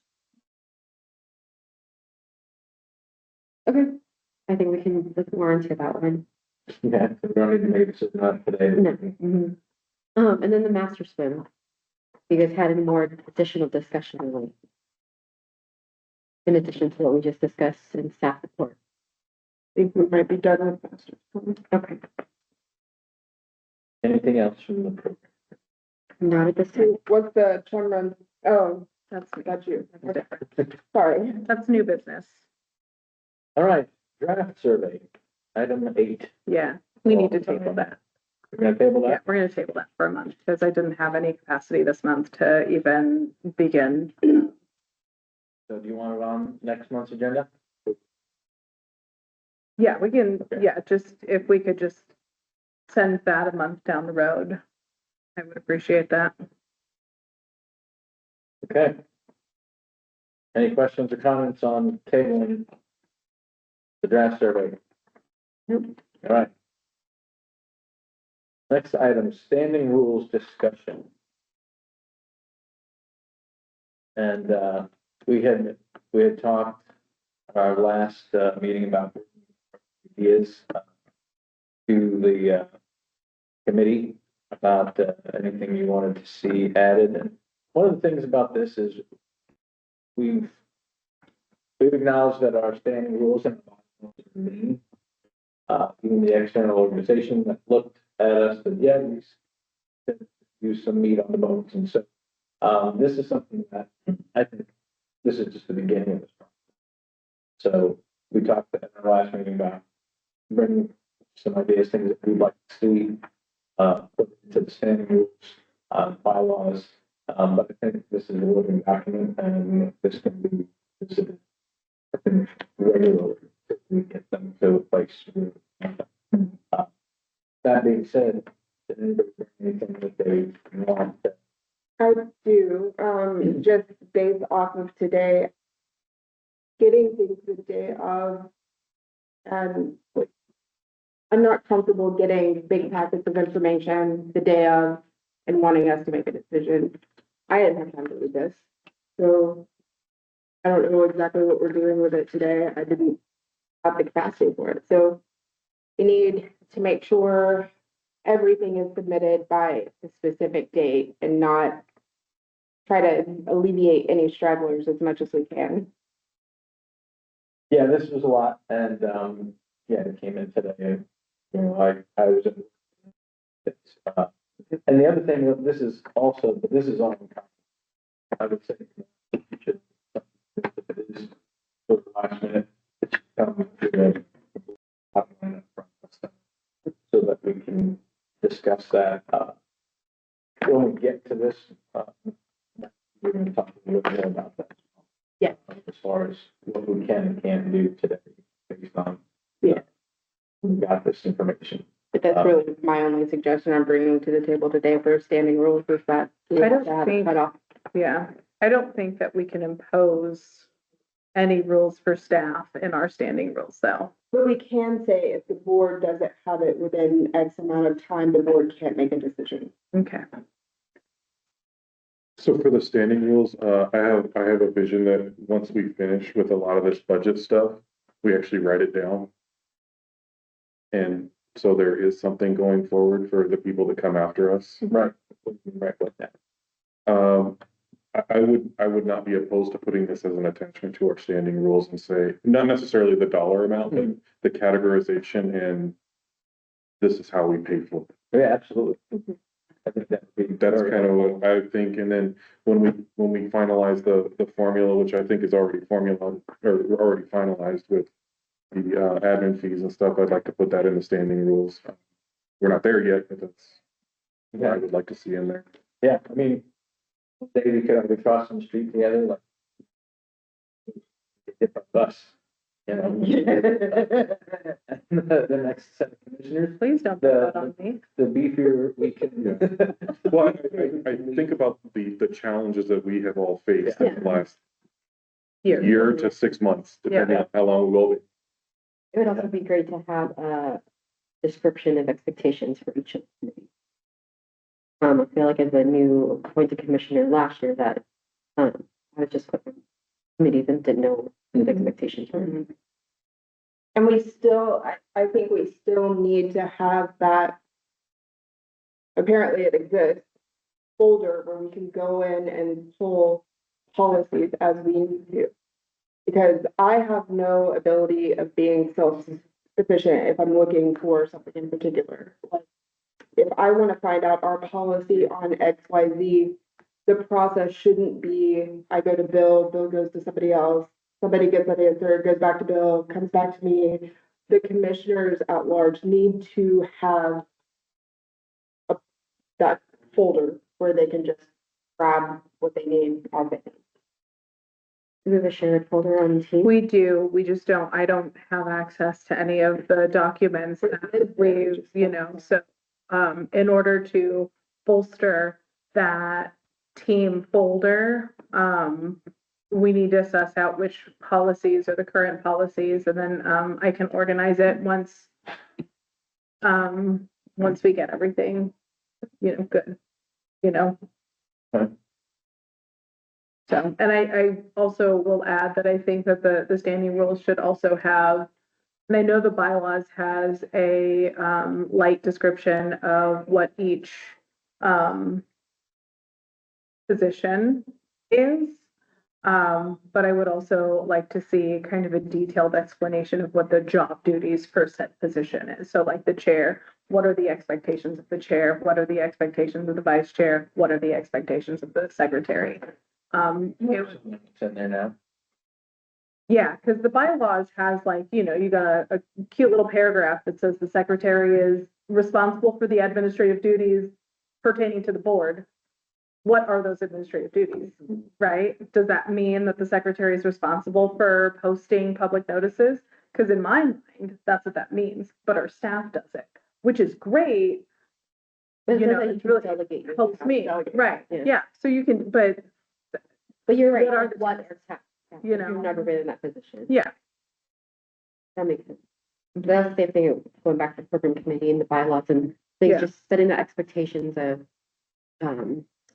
Okay. I think we can look more into that one. Yeah, we're gonna maybe it's not today. No. And then the master swim. You guys had any more additional discussion on it? In addition to what we just discussed in staff report? I think we might be done with master. Okay. Anything else from the program? Not at this time. What's the chum run? Oh, That's, got you. that's different. Sorry. That's new business. All right, draft survey, item 8. Yeah, we need to table that. We're gonna table Yeah, that? we're gonna table that for a month because I didn't have any capacity this month to even begin. So do you want it on next month's agenda? Yeah, we can, Okay. yeah, just, if we could just send that a month down the road, I would appreciate that. Okay. Any questions or comments on tabling the draft survey? Nope. All right. Next item, standing rules discussion. And, we had talked our last, meeting about ideas to the, committee about, anything you wanted to see added. And one of the things about this is we've we've acknowledged that our standing rules and remain. Even the external organization that looked at us, but yeah, we could use some meat on the bones. And so, this is something that I think this is just the beginning of this process. So we talked at our last meeting about bringing some ideas, things that we'd like to see, put into the standing rules, bylaws. But I think this is a living document and this can be considered regularly if we get them to a place. That being said, did anybody bring anything that they want to? I do, just based off of today, getting things the day of, and like, I'm not comfortable getting big packets of information the day of and wanting us to make a decision. I didn't have time to read this, so I don't know exactly what we're doing with it today. I didn't have the capacity for it, so we need to make sure everything is submitted by a specific date and not try to alleviate any stragglers as much as we can. Yeah, this was a lot, and yeah, it came in today. You know, I was. And the other thing that this is also, but this is all. I would say. You should, if it is for the last minute, it should come to the outline up front of stuff, so that we can discuss that when we get to this. We're going to talk a little bit more about that. Yeah. As far as what we can and can't do today, based on. Yeah. We got this information. But that's really my only suggestion I'm bringing to the table today for standing rules is that. I don't to have it think- cut off. Yeah, I don't think that we can impose any rules for staff in our standing rules, though. But we can say if the board doesn't have it within X amount of time, the board can't make a decision. Okay. So for the standing rules, I have a vision that once we finish with a lot of this budget stuff, we actually write it down. And so there is something going forward for the people that come after us. Right. Right with that. I would not be opposed to putting this as an attachment to our standing rules and say, not necessarily the dollar amount, but the categorization and this is how we pay for it. Yeah, absolutely. I think that would be. That's kind of what I think, and then when we finalize the formula, which I think is already already finalized with the admin fees and stuff, I'd like to put that in the standing rules. We're not there yet, but that's what I would like to see in there. Yeah, I mean, maybe we could cross some street together, like. Different bus, you know. The next set of commissioners, Please don't put that on me. the beefier we can. Well, I think about the challenges that we have all faced in the last year to 6 months, depending on how long we will be. It would also be great to have a description of expectations for each of the committees. I feel like as a new appointed commissioner last year that, I was just clicking committees and didn't know what the expectations were. And we still, I think we still need to have that, apparently it exists, folder where we can go in and pull policies as we need to. Because I have no ability of being self-sufficient if I'm looking for something in particular. Like, if I want to find out our policy on X, Y, Z, the process shouldn't be, I go to Bill, Bill goes to somebody else, somebody gets an answer, goes back to Bill, comes back to me. The commissioners at large need to have that folder where they can just grab what they need as they need. Do we have a shared folder on the team? We do, we just don't, I don't have access to any of the documents that we, so, in order to bolster that team folder, we need to suss out which policies are the current policies, and then, I can organize it once we get everything, good, Okay. So, and I also will add that I think that the standing rules should also have, and I know the bylaws has a light description of what each position is. But I would also like to see kind of a detailed explanation of what the job duties for said position is. So like the chair, what are the expectations of the chair? What are the expectations of the vice chair? What are the expectations of the secretary? It's in there now. Yeah, because the bylaws has like, you got a cute little paragraph that says the secretary is responsible for the administrative duties pertaining to the board. What are those administrative duties, right? Does that mean that the secretary is responsible for posting public notices? Because in my mind, that's what that means, but our staff does it, which is great. But it You says know, that it you can really delegate your helps tasks. me, right? Yeah. Yeah, so you can, but But you're right, What are like, the what tasks? are tasks? You If know. You've never been in that position. yeah, That makes sense. That's the same thing, going back to the program committee and the bylaws and things, Yeah. just setting the expectations of,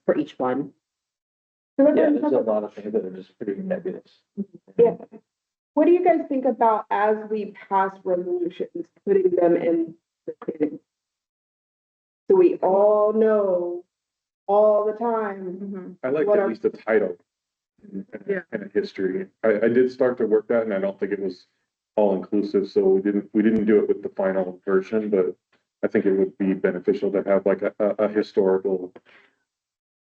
for each one. So what Yeah, then- there's a lot of things that are just pretty nebulous. Yeah. What do you guys think about as we pass resolutions, putting them in the thing? So we all know all the time. mhm, I like What at are- least a title. Yeah. And a history. I did start to work that and I don't think it was all inclusive, so we didn't do it with the final version, but I think it would be beneficial to have like a historical,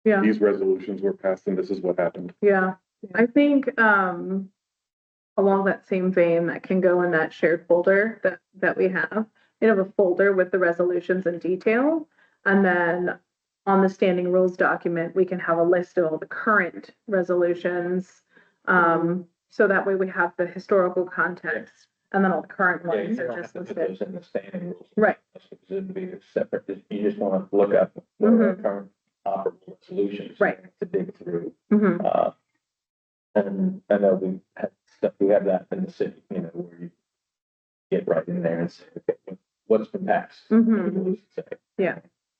yeah. these resolutions were passed and this is what happened. Yeah, I think, along that same vein, that can go in that shared folder that we have. You have a folder with the resolutions in detail, and then on the standing rules document, we can have a list of all the current resolutions. So that way we have the historical context, and then all the current Yeah, you ones don't are have just to put listed. those in the standing rules. Right. It'd be separate, you just wanna look up what are our current operable solutions. Right. To dig through, Mhm, and I know we have that in the city, you know, where you get right in there and say, okay, what's been passed? Mhm. What does it say? yeah,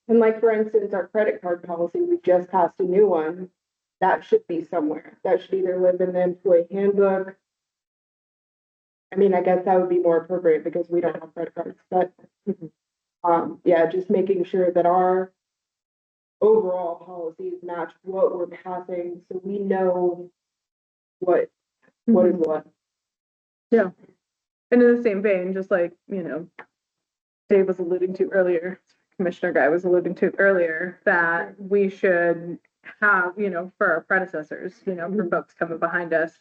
And like, for instance, our credit card policy, we just passed a new one. That should be somewhere. That should either live in the employee handbook. I mean, I guess that would be more appropriate because we don't have credit cards, but, yeah, just making sure that our overall policies match what we're passing, so we know what is what. and in the same vein, just like, Dave was alluding to earlier, Commissioner Guy was alluding to earlier, that we should have, for our predecessors, for folks coming behind us,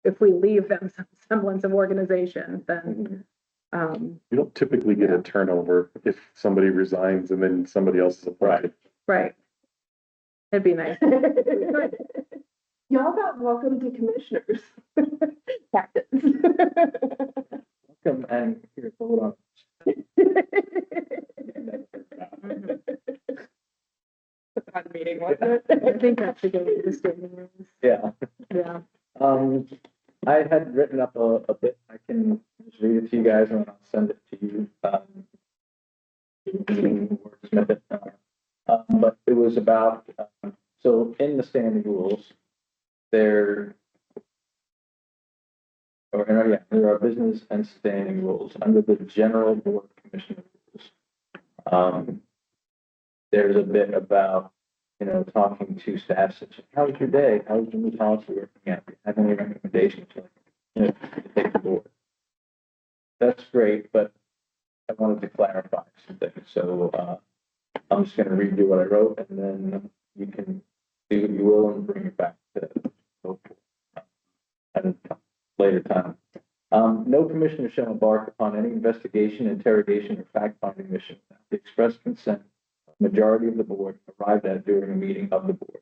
if we leave them some semblance of organization, then, You don't typically get a turnover if somebody resigns and then somebody else is appointed. right. It'd be nice. Y'all got welcome to commissioners. Practice. Come and here, hold on. That meeting, wasn't I it? think that should go to the standing rooms. Yeah, Yeah. I had written up a bit, I can just read it to you guys and then I'll send it to you. You can wordsmith it. But it was about, so in the standing rules, there are business and standing rules under the general board commission rules. There's a bit about, talking to staff, such as, how was your day? How was your new policy working out? Do you have any recommendations, to take the board? That's great, but I wanted to clarify some things, so, I'm just gonna read you what I wrote, and then you can do what you will and bring it back to at a later time. No commissioner shall embark upon any investigation, interrogation, or fact-finding mission without the express consent of the majority of the board arrived at during a meeting of the board.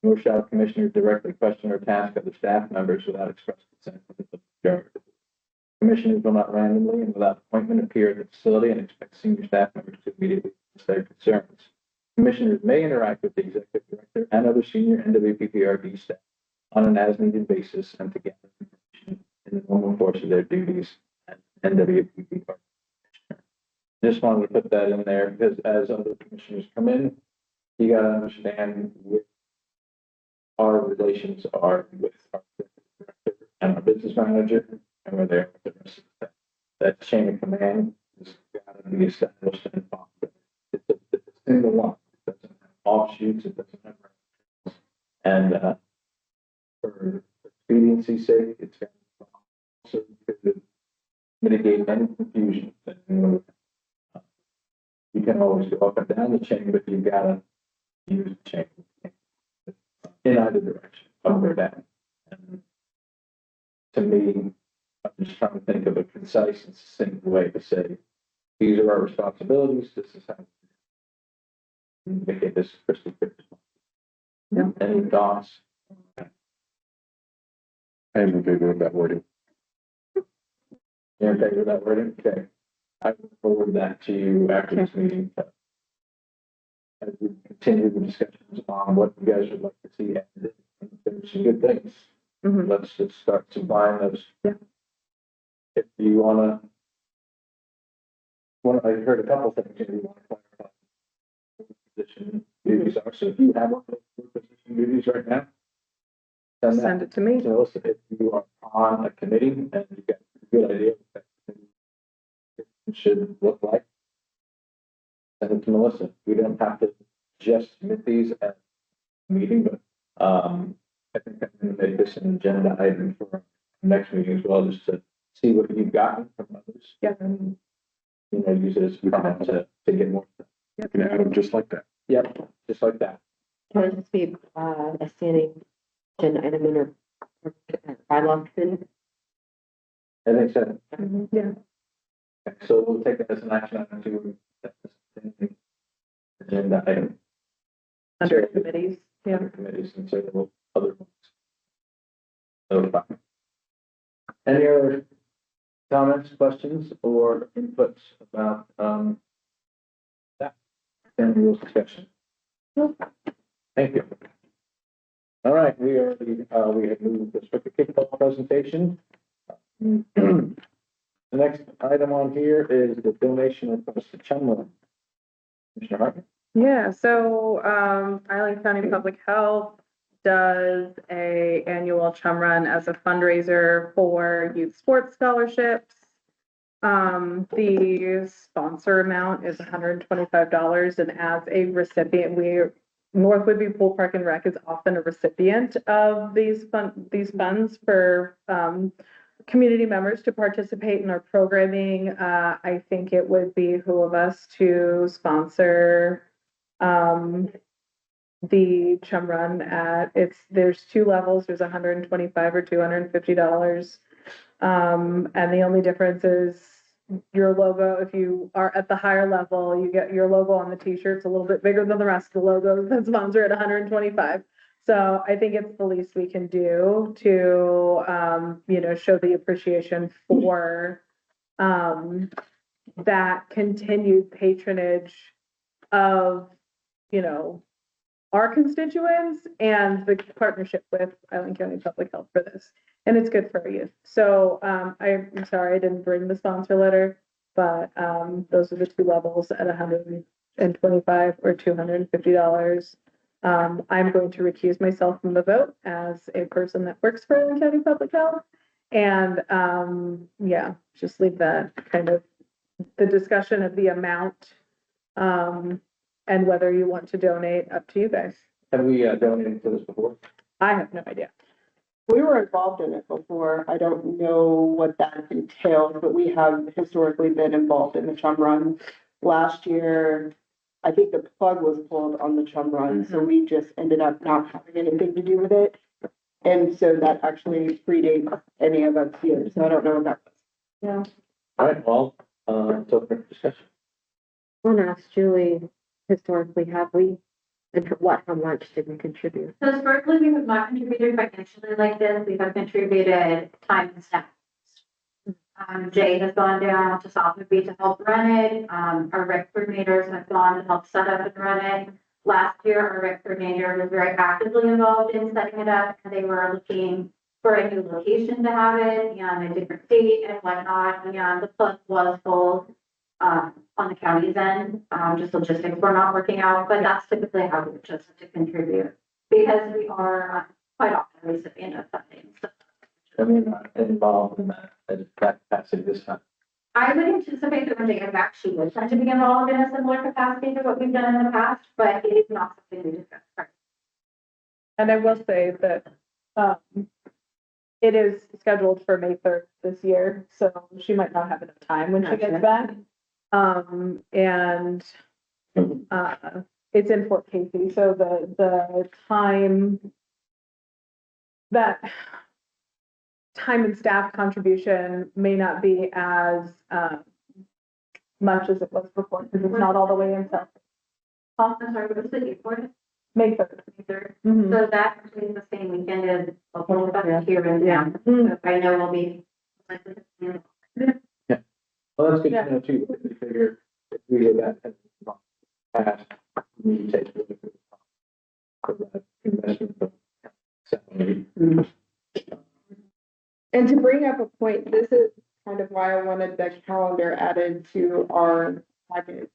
Nor shall commissioners directly question or task other staff members without express consent of the majority of the board. Commissioners will not randomly and without appointment appear at the facility and expect senior staff members to immediately address their concerns. Commissioners may interact with the executive director and other senior NWPPRD staff on an as-needed basis and to gather information in the normal course of their duties as NWPPRD. Just wanted to put that in there because as other commissioners come in, you gotta understand what our relations are with our director and our business manager, and we're there with the rest of that. That chain of command is gotta be established and it's a single one. It doesn't have offshoots, it doesn't have. And, for convenience's sake, it's also to mitigate any confusion. You can always go up and down the chain, but you gotta use the chain in either direction, up or down. And to me, I'm just trying to think of a concise and succinct way to say, these are our responsibilities, this is how. Make it this crystal clear. Yeah. Any thoughts? I am in favor of that wording. You're in favor of that wording? Okay. I will forward that to you after this meeting. As we continue the discussions on what you guys would like to see added, there's some good things. Mhm. Let's just start supplying those. Yeah. If you wanna, I heard a couple things that you want to clarify. Position duties are, so if you have one of those position duties right now, send Send that it to me. to us. If you are on a committee and you've got a good idea of what that it should look like, send it to Melissa. We don't have to just submit these at a meeting, but, I think I'm gonna make this an agenda item for next meeting as well, just to see what you've gotten from others. Yeah. And, use it as a prompt to get more. You can add them just like that. Yep, just like that. Can it just be, a standing agenda item in or bylaw then? I think so. Yeah. So we'll take that as an action item to agenda item. Under committees, yeah. Other committees and so will other ones. Notify. Any other comments, questions, or inputs about, that? Then rules discussion. Thank you. All right, we have moved this with the kickball presentation. The next item on here is the donation request to Chumlin. Commissioner Hartman? Yeah, so, Island County Public Health does a annual chum run as a fundraiser for youth sports scholarships. The sponsor amount is $125, and as a recipient, North Whitby Pool Park and Rec is often a recipient of these funds for, community members to participate in our programming. I think it would behoove us to sponsor, the chum run there's two levels, there's $125 or $250. And the only difference is your logo. If you are at the higher level, you get your logo on the t-shirts a little bit bigger than the rest of the logos that sponsor at $125. So I think it's the least we can do to, show the appreciation for, that continued patronage of, our constituents and the partnership with Island County Public Health for this. And it's good for our youth. So, I'm sorry I didn't bring the sponsor letter, but, those are the two levels at $125 or $250. I'm going to recuse myself from the vote as a person that works for Island County Public Health. And, just leave that kind of the discussion of the amount, and whether you want to donate up to you guys. Have we donated to this before? I have no idea. We were involved in it before. I don't know what that entails, but we have historically been involved in the chum run. Last year, I think the plug was pulled on the chum run, so we just ended up not having anything to do with it. And so that actually predates any of us here, so I don't know what that was. Yeah. All right, well, it's open for discussion. I want to ask Julie, historically, have we, and how much did we contribute? So historically, we have not contributed financially like this. We have contributed time and staff. Jay has gone down to South Whitby to help run it. Our rec coordinators have gone to help set up and run it. Last year, our rec coordinator was very actively involved in setting it up, and they were looking for a new location to have it and a different date and whatnot. And the plug was full on the county's end. Just logistics were not working out, but that's typically how we chose to contribute because we are quite often a recipient of funding. So I mean, not involved in that capacity this time. I would anticipate that when they get back, she would tend to be involved in a similar capacity to what we've done in the past, but it is not something we discussed. And I will say that, it is scheduled for May 3rd this year, so she might not have enough time when she gets back. And it's in Fort Casey, so the time and staff contribution may not be as much as it was before, because it's not all the way in South. I'm sorry, what was the date for it? May 3rd. Mhm. So that is the same weekend as a whole bunch here in town. Mhm. So I know we'll be. Well, that's good to know too, because we figure if we did that in the past, we take a look at that investment, but salary. And to bring up a point, this is kind of why I wanted the calendar added to our package.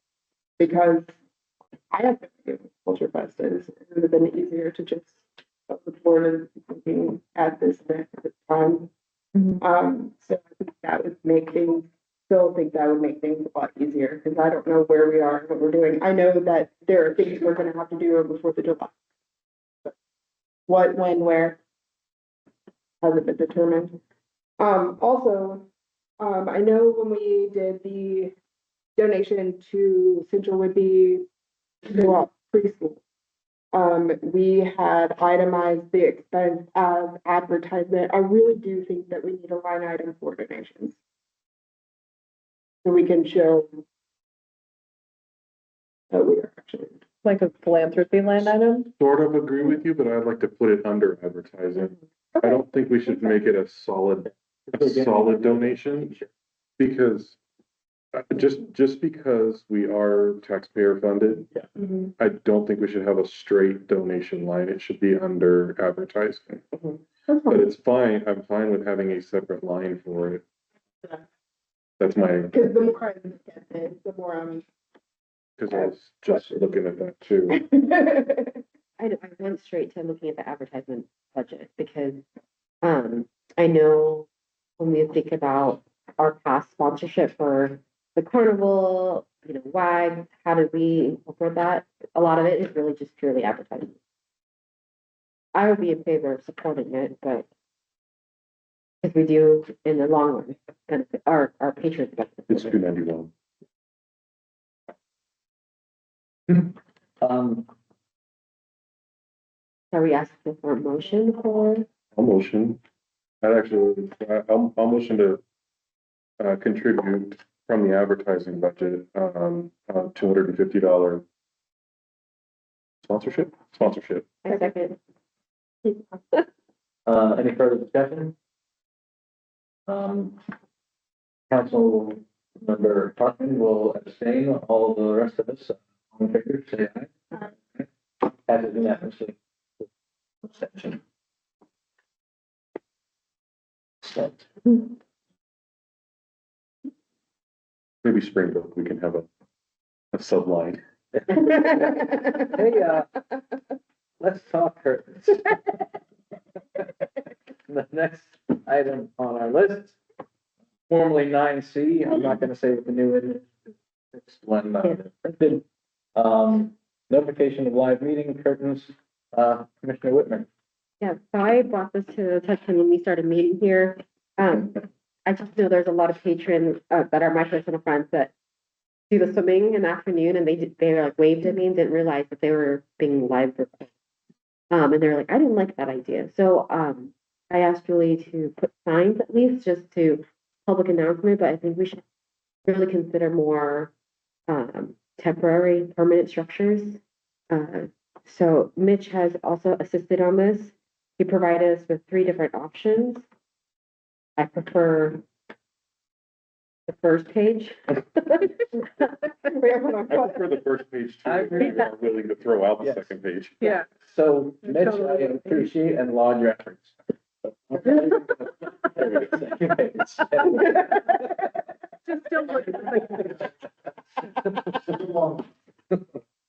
Because I have been to Culture Fest, and it would have been easier to just look forward and thinking at this event at the time. So I think that would make things, still think that would make things a lot easier, because I don't know where we are and what we're doing. I know that there are things we're gonna have to do over 4th of July. But what, when, where hasn't been determined. Also, I know when we did the donation to Central Whitby preschool, we had itemized the expense as advertisement. I really do think that we need a line item for donations. So we can show that we are actually. Like a philanthropy line item. Sort of agree with you, but I'd like to put it under advertising. I don't think we should make it a solid donation, because just because we are taxpayer funded, I don't think we should have a straight donation line. It should be under advertising. But it's fine. I'm fine with having a separate line for it. That's my, Because the more I look at it, the more I'm. because I was just looking at that too. I went straight to looking at the advertisement budget because, I know when we think about our past sponsorship for the carnival, WAG, how did we incorporate that? A lot of it is really just purely advertising. I would be in favor of supporting it, but if we do in the long run, benefit our patrons. It's $2.91. Are we asking for a motion for? I'll motion. I'll motion to contribute from the advertising budget, $250 sponsorship. I second. Any further discussion? Council member Parkman will abstain. All the rest of us, all in favor, say aye. As is unanimously. Abstention. Maybe Springbrook, we can have a subline. Hey, let's talk curtains. The next item on our list, formerly 9C, I'm not gonna say what the new is. It's when printed. Notification of live meeting curtains, Commissioner Whitman. Yeah, so I brought this to the attention when we started meeting here. I just know there's a lot of patrons that are my personal friends that do the swimming in the afternoon, and they were like waved at me and didn't realize that they were being live recorded. And they're like, I didn't like that idea. So I asked Julie to put signs at least just to public announcement, but I think we should really consider more temporary permanent structures. So Mitch has also assisted on this. He provided us with 3 different options. I prefer the first page. I prefer the first page too. I agree. If you are willing to throw out the Yes. second page. Yeah. So Mitch, I appreciate and laud your efforts. Just don't look at the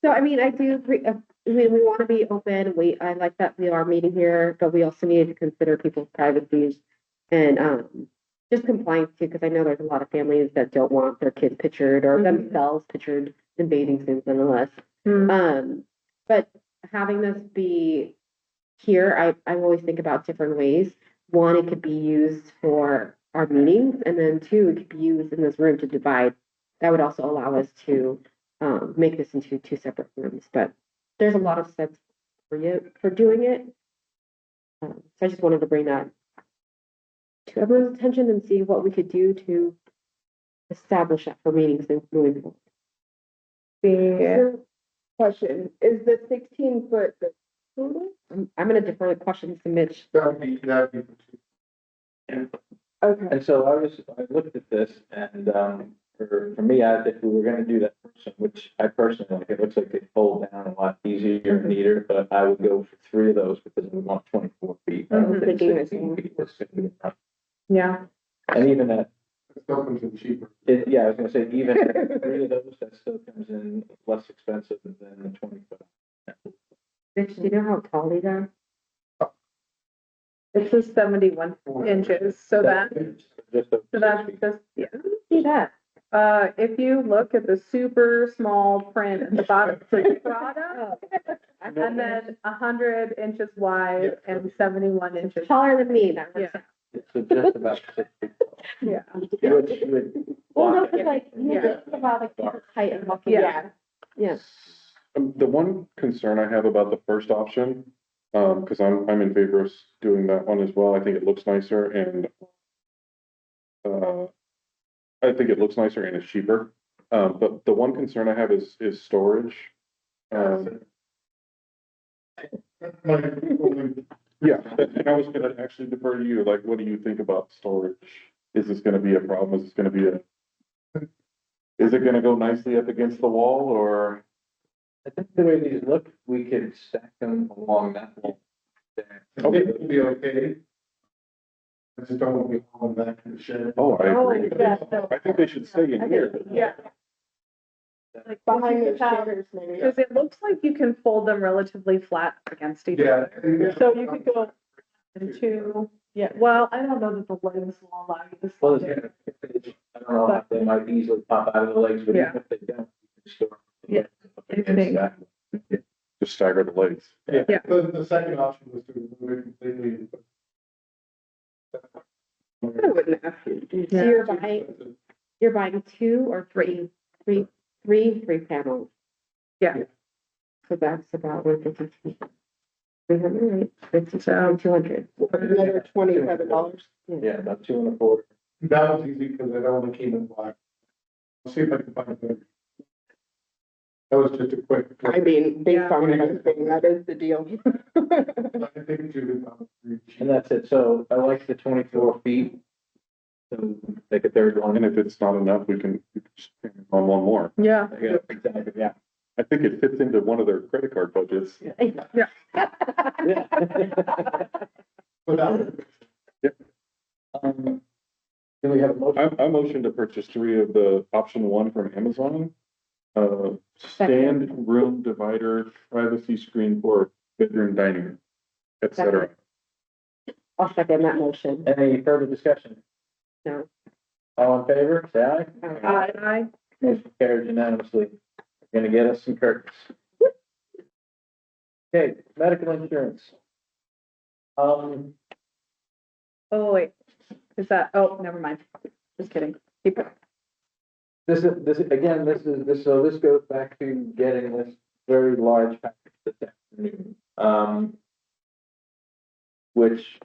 So, I mean, I do agree, we want to be open. I like that we are meeting here, but we also need to consider people's privacy and, just compliance too, because I know there's a lot of families that don't want their kids pictured or themselves pictured in bathing suits nonetheless. But having this be here, I always think about different ways. one, it could be used for our meetings, and then two, it could be used in this room to divide. That would also allow us to, make this into two separate rooms, but there's a lot of sense for you, for doing it. So I just wanted to bring that to everyone's attention and see what we could do to establish that for meetings and moving forward. The question, is the 16-foot the I'm gonna defer the questions to Mitch. That'd be. okay. And so I looked at this and, for me, if we were gonna do that person, which I personally like, it looks like they fold down a lot easier and neater, but I would go for three of those because we want 24 feet. I don't think 16 feet was gonna be enough. Yeah, And even at, It still comes in cheaper. yeah, I was gonna say, even at three of those, that still comes in less expensive than the 25. Mitch, do you know how tall these are? it says 71 inches, so that's Just a- just, yeah. See that? If you look at the super small print at the bottom, it's like product, and then 100 inches wide and 71 inches. Taller than me, that works Yeah. out. So just about 6 feet. Yeah, You would Well, no, block cause it. like, you Yeah. think about like people's height and walking. Yeah. Yeah. The one concern I have about the first option, because I'm in favor of doing that one as well. I think it looks nicer and I think it looks nicer and it's cheaper. But the one concern I have is storage. Yeah, and I was gonna actually defer to you, like, what do you think about storage? Is this gonna be a problem? Is this gonna be is it gonna go nicely up against the wall or? I think the way these look, we could stack them along that wall. there. Okay, it'll be okay. I just don't want to be hauling back in the shed. Oh, I agree. yeah, no. I think they should stay in here. Yeah. Like Behind you the could have- shutters, maybe. Because it looks like you can fold them relatively flat against each Yeah. other. So you could go into, yeah, well, I don't know that the legs will allow you to. Well, slide it. I don't know if they might easily pop out of the legs, but even if they don't, you can store. them Yeah. up against that. Just stagger the legs. Yeah, Yeah. the second option was to remove it completely. I wouldn't have to do So you're buying two or three panels. Yeah. So that's about 150. 300, right? 50, so 200. another $27. Yeah, about 2 and a quarter. That was easy because it only came in black. I'll see if I can find it. That was just a quick. I mean, based Yeah. on what I'm saying, that is the deal. I think Julie found it. And that's it. So I like the 24 feet. So make a third one. And if it's not enough, we can just hang on one more. Yeah, Yeah, exactly, yeah. I think it fits into one of their credit card budgets. Yeah. Without. Do we have a motion? I motion to purchase 3 of the option 1 from Amazon. Stand room divider, privacy screen for bedroom dining, et cetera. I'll second that motion. Any further discussion? No. All in favor, say aye. I, Motion carried unanimously. Gonna get us some curtains. Okay, medical insurance. oh, wait, is that, oh, never mind, just kidding, keep it. This goes back to getting this very large package to town. Which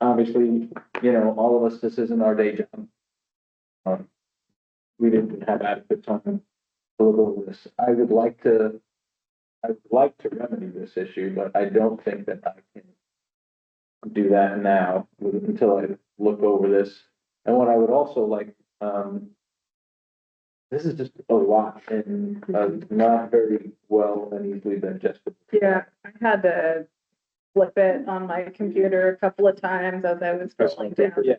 obviously, all of us, this isn't our day job. We didn't have adequate time to look over this. I would like to remedy this issue, but I don't think that I can do that now until I look over this. And what I would also like, this is just a lot and not very well and easily digested. Yeah, I had to flip it on my computer a couple of times as I was scrolling down. Yeah.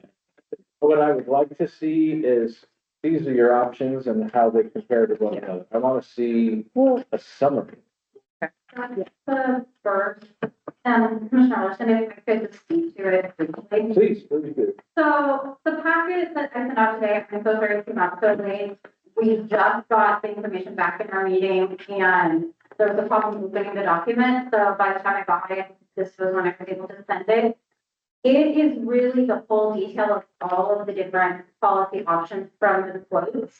What I would like to see is, these are your options and how they compare to one another. I want to see a summary. The first, Commissioner Larson, if I could just speak to it briefly. Please do. So the packet that I sent out today, I'm so sorry it came out so late. We just got the information back in our meeting and there was a problem with getting the document. So by the time I got it, this was when I was able to send it. It is really the full detail of all of the different policy options from the quotes.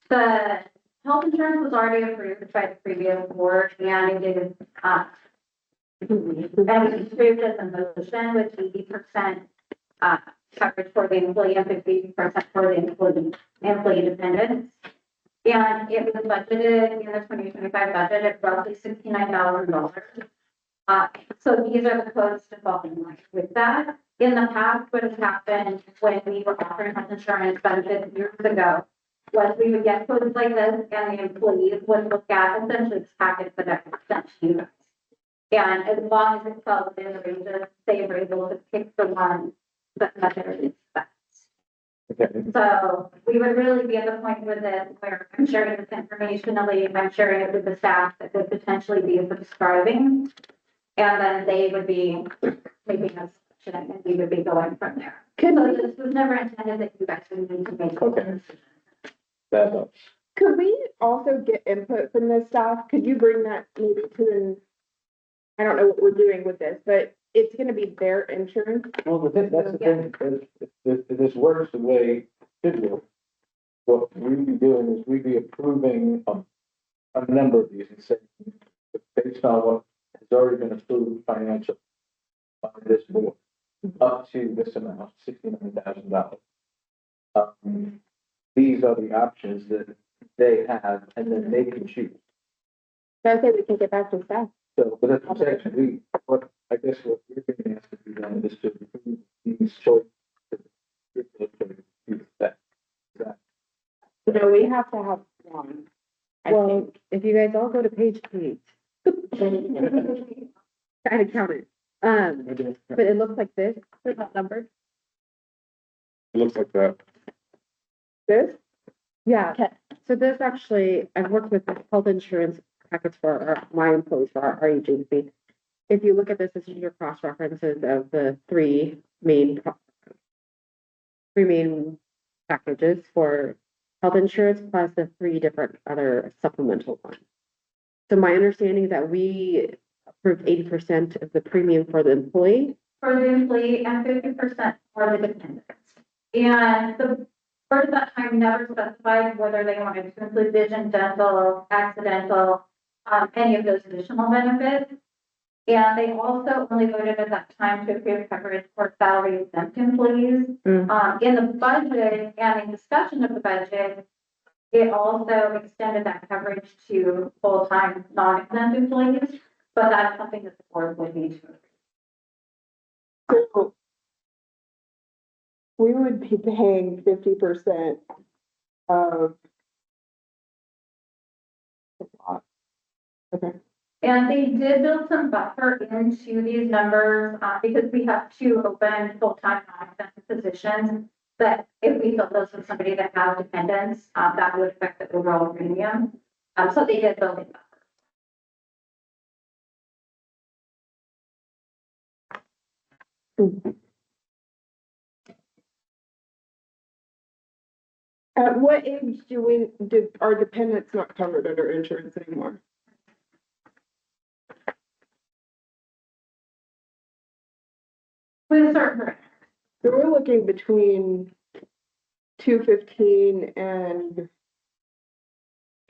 The health insurance was already approved by the previous board, and it is, and was approved as a motion with 80% coverage for the employee and 50% for the employee dependents. And it was budgeted in the 2025 budget at roughly $69,000. So these are the codes to fall in line with that. In the past, what has happened when we were offering health insurance benefits years ago was we would get codes like this and the employees would look at essentially this package that I sent to you guys. And as long as it fell within the ranges, they were able to pick the one that met their needs best. Okay. So we would really be at the point with this where I'm sharing this informationally, I'm sharing it with the staff that would potentially be subscribing. And then they would be making a selection and we would be going from there. So this was never intended that you guys would need to make a Okay. decision. That helps. Could we also get input from the staff? Could you bring that maybe to the, I don't know what we're doing with this, but it's gonna be their insurance. Well, that's the thing, if this works the way it should work, what we'd be doing is we'd be approving a number of these and saying, based on what has already been approved financially by this board, up to this amount, $69,000. These are the options that they have, and then they can choose. So I say we can get back to staff. So, but that's what I'm saying, what we're being asked to do then is to approve these choices. That. No, we have to have one. I Well, think. if you guys all go to page 8. Try to count it. But it looks like this, they're not numbered. It looks like that. This? Yeah, Okay. so this actually, I've worked with health insurance packets for my employees, for our agency. If you look at this, this is your cross references of the three main packages for health insurance, plus the 3 different other supplemental ones. So my understanding is that we approved 80% of the premium for the employee. For the employee and 50% for the dependents. And the board at that time never specified whether they wanted to include vision, dental, accidental, any of those additional benefits. And they also only voted at that time to approve coverage for salary exempt employees. In the budget and in discussion of the budget, it also extended that coverage to full-time non-exempt employees, but that's something that the board would need to approve. So we would be paying 50% of. Okay. And they did build some buffer into these numbers, because we have 2 open full-time non-exempt positions. That if we fill those with somebody that has dependents, that would affect the overall premium. So they did build it. At what age do our dependents not covered under insurance anymore? With a certain, So we're looking between 215 and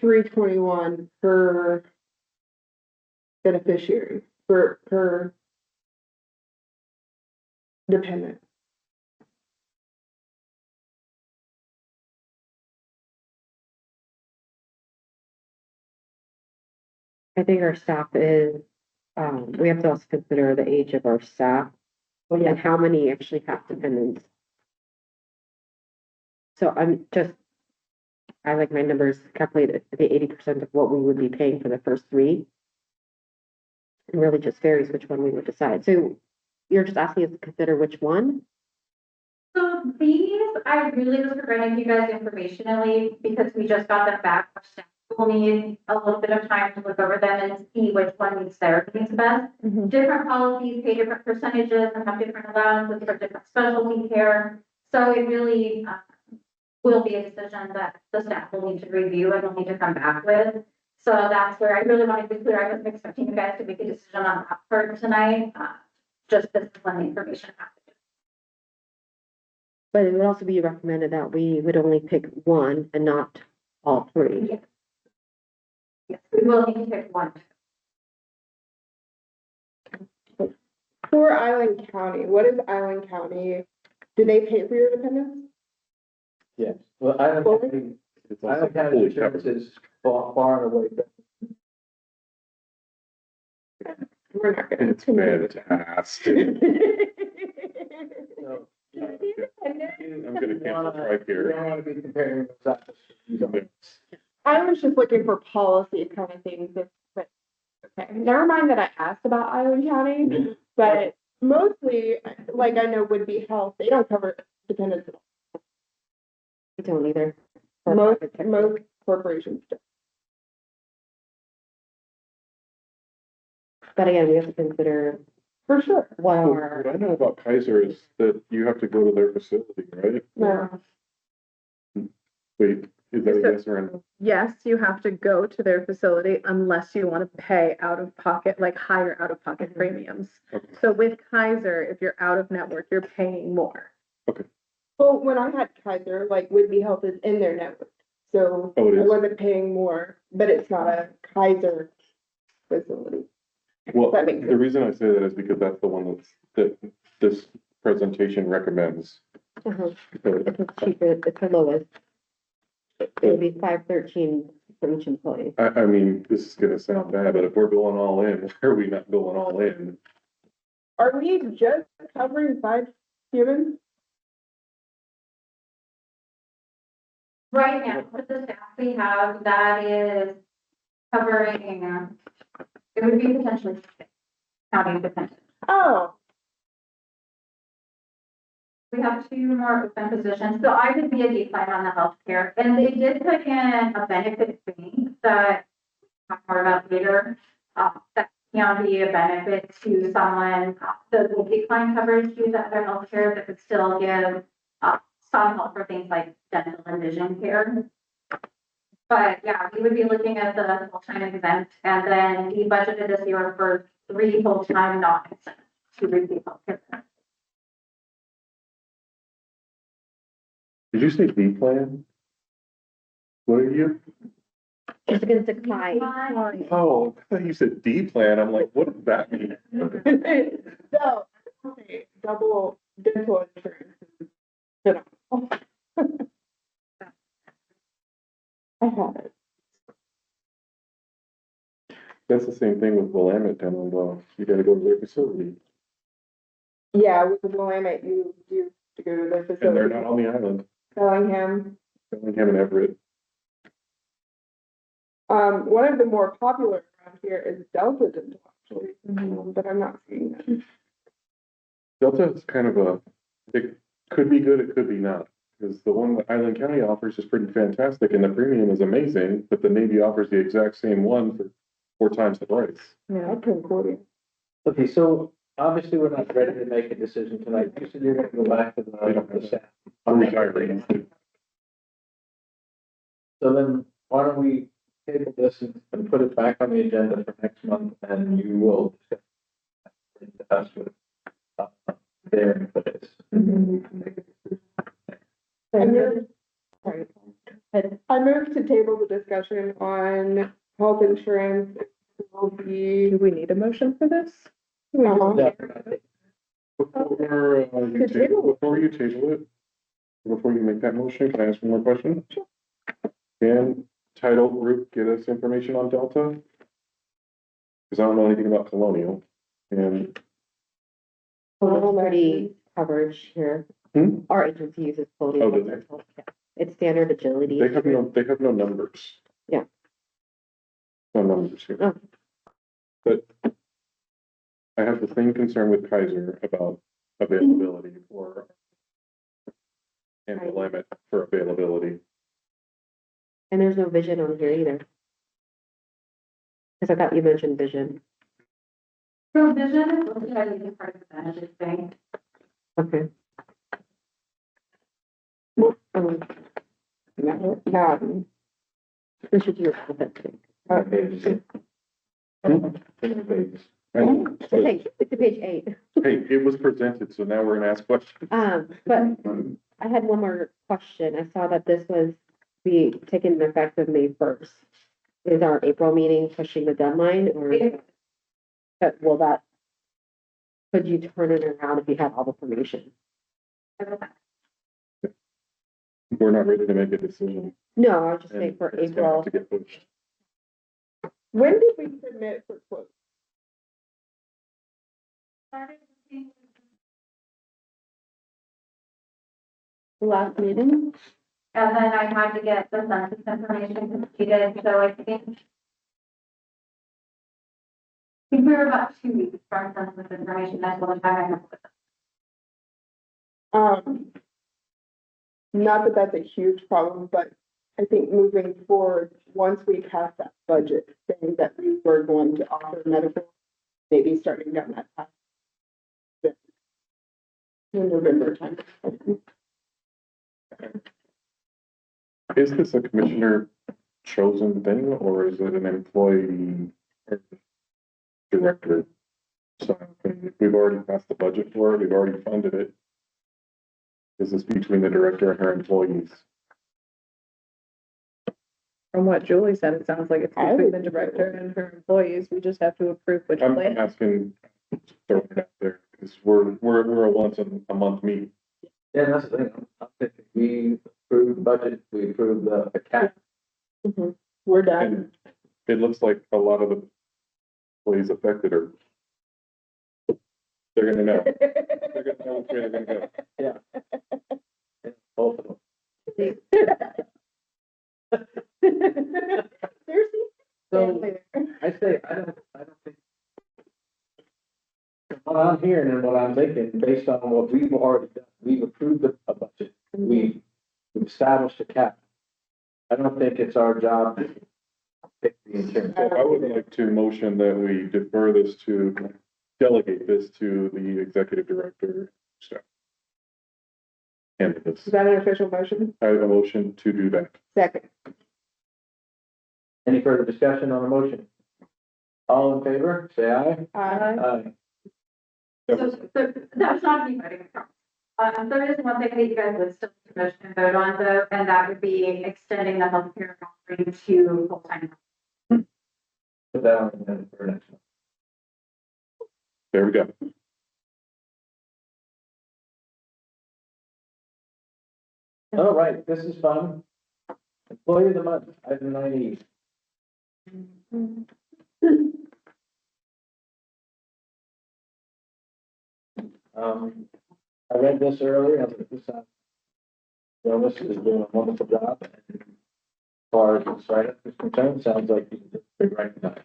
321 per beneficiary, per dependent. I think our staff is, we have to also consider the age of our staff and how many actually have dependents. So I like my numbers calculated the 80% of what we would be paying for the first 3. It really just varies which one we would decide. So you're just asking us to consider which one? so these, I really was providing you guys informationally because we just got them back. Our staff will need a little bit of time to look over them and see which one meets their needs best. Different policies pay different percentages and have different allowances for different specialty care. So it really will be a decision that the staff will need to review and will need to come back with. So that's where I really want to be clear. I wasn't expecting you guys to make a decision on that part tonight. just this is when the information happens. But it would also be recommended that we would only pick one and not all three. Yes. Yes, we will need to pick one. For Island County, what is Island County? Do they pay for your dependents? Yes, well, Island Fully? County, It's also Island County fully insurance covered. is far and away. We're not gonna. It's fantastic. So, I'm gonna cancel right You here. don't wanna be comparing those apples to these. I was just looking for policy kind of things, but, okay, never mind that I asked about Island County, but mostly, like I know would be health, they don't cover dependents at all. I don't either. For Most, private sector. most corporations do. But again, we have to consider For sure. what What our, I know about Kaiser is that you have to go to their facility, right? No. Wait, is that a yes or a no? Yes, you have to go to their facility unless you want to pay out of pocket, like higher out of pocket premiums. Okay. So with Kaiser, if you're out of network, you're paying more. Well, when I had Kaiser, like Whitby Health is in their network, so Oh, it I is? wasn't paying more, but it's not a Kaiser facility. Well, That makes the sense. reason I say that is because that's the one that this presentation recommends. uh-huh, So, it's the cheaper, it's the lowest. It would be $513 for each employee. I mean, this is gonna sound bad, but if we're going all in, why are we not going all in? Are we just covering 5 humans? Right now, with the staff we have, that is covering, it would be potentially 6 county dependents. Oh, We have 2 more open positions, so I could be a decline on the healthcare, and they did put in a benefit thing that I'll talk more about later. That can be a benefit to someone, that will decline coverage due to other healthcare that would still give, some help for things like dental and vision care. But yeah, we would be looking at the full-time exempt, and then we budgeted this year for 3 full-time non-exempt to receive healthcare. Did you say B plan? What are you? It's against the decline. Oh, I thought you said D plan. I'm like, what does that mean? so, okay, double dental insurance. You know. I have it. That's the same thing with Willamette down on the, you gotta go to their facility. Yeah, with the Willamette, you to go to the And they're facility. not on the island, Bellingham. Bellingham and Everett. One of the more popular around here is Delta Dental, actually, but I'm not seeing that. Delta is kind of it could be good, it could be not. Because the one that Island County offers is pretty fantastic and the premium is amazing, but the Navy offers the exact same one for 4 times the price. I couldn't quote it. Okay, so obviously we're not ready to make a decision tonight. You said you're gonna go back to I don't the have staff. I'm retiring. So then why don't we table this and put it back on the agenda for next month and you will discuss with their input is. I moved, Sorry. I moved to table the discussion on health insurance. It will be, Do we need a motion for this? Before you table it, before you make that motion, can I ask one more question? Sure. Can title group get us information on Delta? Because I don't know anything about Colonial, and Well, it's pretty coverage here. Hmm? Our agency uses Oh, floating. do they? It's standard agility. they have no numbers. Yeah. No numbers here. Oh. But I have the same concern with Kaiser about availability for and the limit for availability. And there's no vision on here either. Cause I thought you mentioned vision. So vision is listed as being part of the benefit thing. Okay. no, We should do a benefit thing. Pages. Hmm? Pages. Okay, it's to page 8. Hey, it was presented, so now we're gonna ask questions. But I had one more question. I saw that this was be taken effective May 1st. Is our April meeting pushing the deadline or will that, could you turn it around if you had all the information? We're not ready to make a decision. No, I was just saying and for it's gonna April. have to get pushed. When did we submit for quotes? Last meeting? And then I had to get the census information completed, so I think we were about 2 weeks from census information, that's the only time I have. Not that that's a huge problem, but I think moving forward, once we pass that budget, saying that we were going to offer medical, maybe starting down that path. In November time. Is this a commissioner chosen thing, or is it an employee or director? So we've already passed the budget for it, we've already funded it. This is between the director and her employees. From what Julie said, it sounds like it's between the director and her employees. We just have to approve which I'm plan. asking, throwing it out there, because we're a once a month meeting. Yeah, that's the thing. I'm thinking we approved the budget, we approved the cap. We're done. And it looks like a lot of the employees affected are. They're gonna know. They're gonna know which way they're gonna go. Yeah. Both of them. So I say, I don't think. What I'm hearing and what I'm thinking, based on what we've already done, we've approved a budget, we've established a cap. I don't think it's our job to pick the insurance. So I would like to motion that we defer this delegate this to the executive director. Staff. Candidates. Is that an official motion? I have a motion to do that. Second. Any further discussion on the motion? All in favor, say aye. Aye. So that's not me voting. There is one thing that you guys would still motion and vote on though, and that would be extending the healthcare offering to full-time. Put that on the agenda for next one. There we go. All right, this is fun. Employee of the month, item 90. I read this earlier, I was like, this Jonas is doing a wonderful job. As far as the site is concerned, sounds like he's been recognized.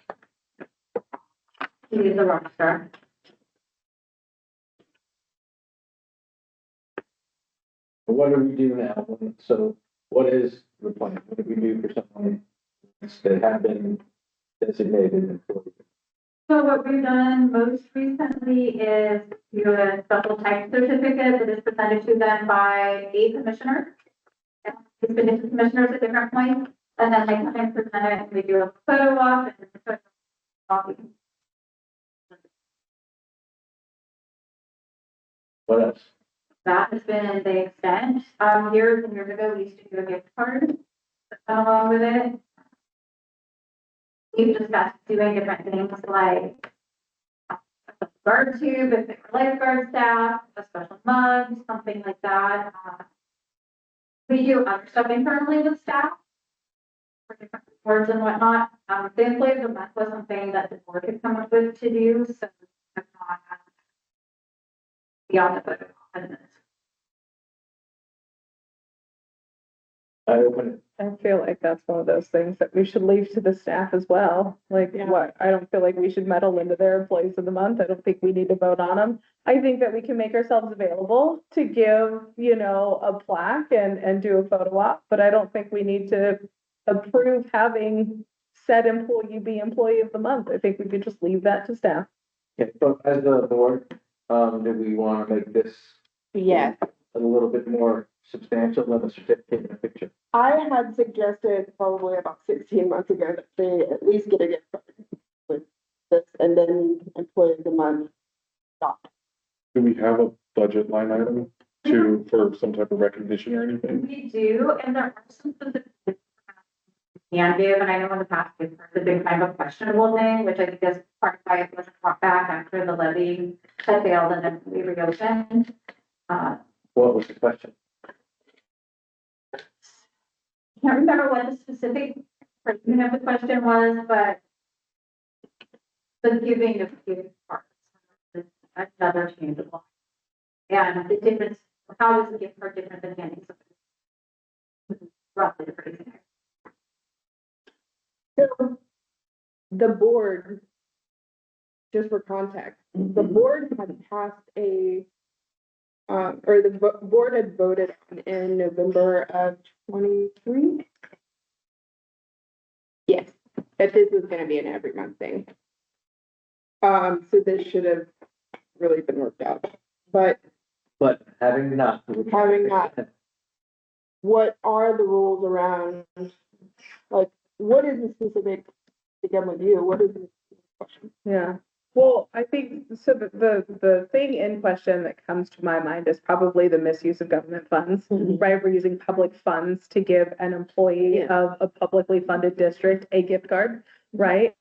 He is a rock star. But what do we do now? So what is the plan? What do we do for someone that have been designated employees? So what we've done most recently is do a special type certificate that is presented to them by a commissioner. It's been to commissioners at different points, and then they come and present it, and we do a photo op and a photo op. What else? That has been the extent. Years and years ago, we used to do a gift card along with it. We've discussed doing different things like a guard tube, if they were lifeguard staff, a special mug, something like that. We do other stuff internally with staff for different boards and whatnot. The employee of the month was something that the board could come up with to do, so it's not beyond the photo. I open it. I feel like that's one of those things that we should leave to the staff as well. Like Yeah. what, I don't feel like we should meddle into their employees of the month. I don't think we need to vote on them. I think that we can make ourselves available to give, a plaque and do a photo op, but I don't think we need to approve having said employee be employee of the month. I think we could just leave that to staff. Okay, so as the board, do we want to make this Yeah. a little bit more substantial than a certificate and a picture? I had suggested probably about 16 months ago that they at least get a gift card with this, and then employees a month. Do we have a budget line item for some type of recognition or anything? We do, and there are some specific can give, and I know in the past we've heard the big kind of a questionable thing, which I think is part of why it wasn't brought back after the levy had failed and then we reopened. What was the question? Can't remember what the specific portion of the question was, but the giving of gift cards is another changeable. And the difference, how is a gift card different than handing something? Roughly the phrasing. So the board, just for context, the board had passed or the board had voted in November of 23. Yes, that this was gonna be an every month thing. So this should have really been worked out, but Having not. Having not. what are the rules around, like, what is the specific, again with you, what is the question? Yeah, well, I think, so the thing in question that comes to my mind is probably the misuse of government funds, right? We're using public funds to give an employee of a publicly funded district a gift card, right?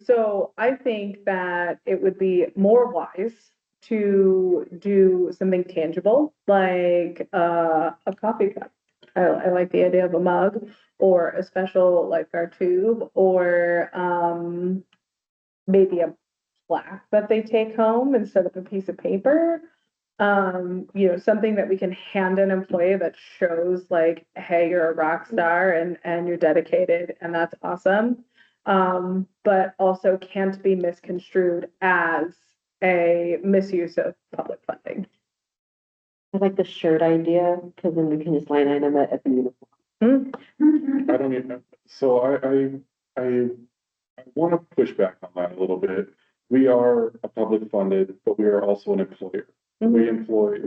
So I think that it would be more wise to do something tangible, like a coffee cup. I like the idea of a mug or a special lifeguard tube or maybe a plaque that they take home instead of a piece of paper. Something that we can hand an employee that shows like, hey, you're a rock star and you're dedicated and that's awesome. But also can't be misconstrued as a misuse of public funding. I like the shirt idea, because then we can just line item it at the uniform. I don't even, so I want to push back on that a little bit. We are a public funded, but we are also an employer. We employ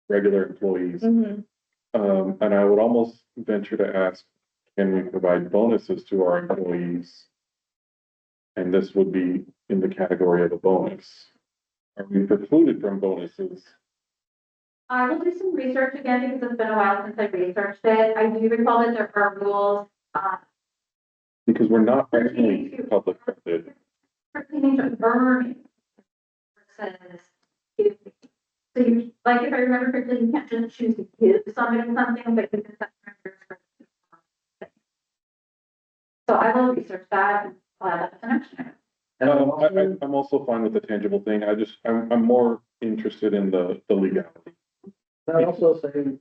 regular employees. And I would almost venture to ask, can we provide bonuses to our employees? And this would be in the category of a bonus. Are we precluded from bonuses? I will do some research again because it's been a while since I researched it. I do recall that there are rules, Because we're not only public funded. pertaining to earning versus giving. So you, like, if I remember correctly, you can't just choose to give somebody something, but you can set parameters for. So I will research that and I'll add that as an action item. I'm also fine with the tangible thing. I'm more interested in the legality. I also say,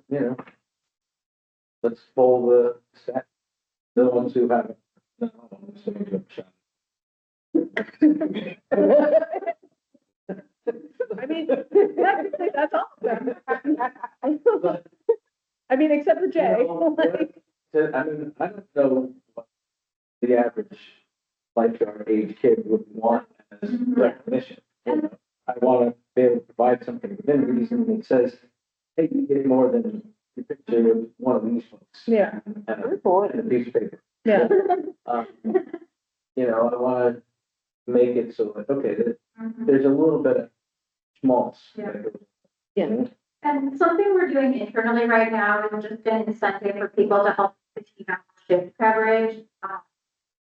let's pull the set, the ones who haven't. No, so give them a shot. I mean, technically, that's all of them. I mean, except for Jay. I mean, I don't know what the average lifeguard age kid would want as recognition. I want to be able to provide something within reason that says, hey, you get more than your picture with one of these folks. Yeah. And a piece of paper. Yeah. I want to make it so that, okay, there's a little bit of schmaltz. Yeah. And something we're doing internally right now is just an incentive for people to help the team out with shift coverage.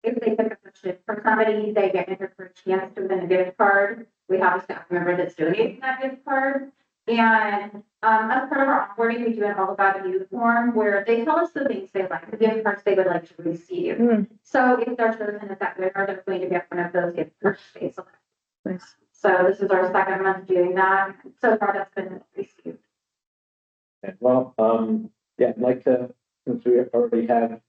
If they pick up a shift for somebody, they get entered for a chance to win a gift card. We have a staff member that's donating that gift card. And as part of our onboarding, we do an all about you form where they tell us the things they like, the gift cards they would like to receive. So if they're chosen as that winner, they're going to get one of those gift cards they select. Nice. So this is our second month doing that. So far, that's been received. Well, I'd like to, since we already have.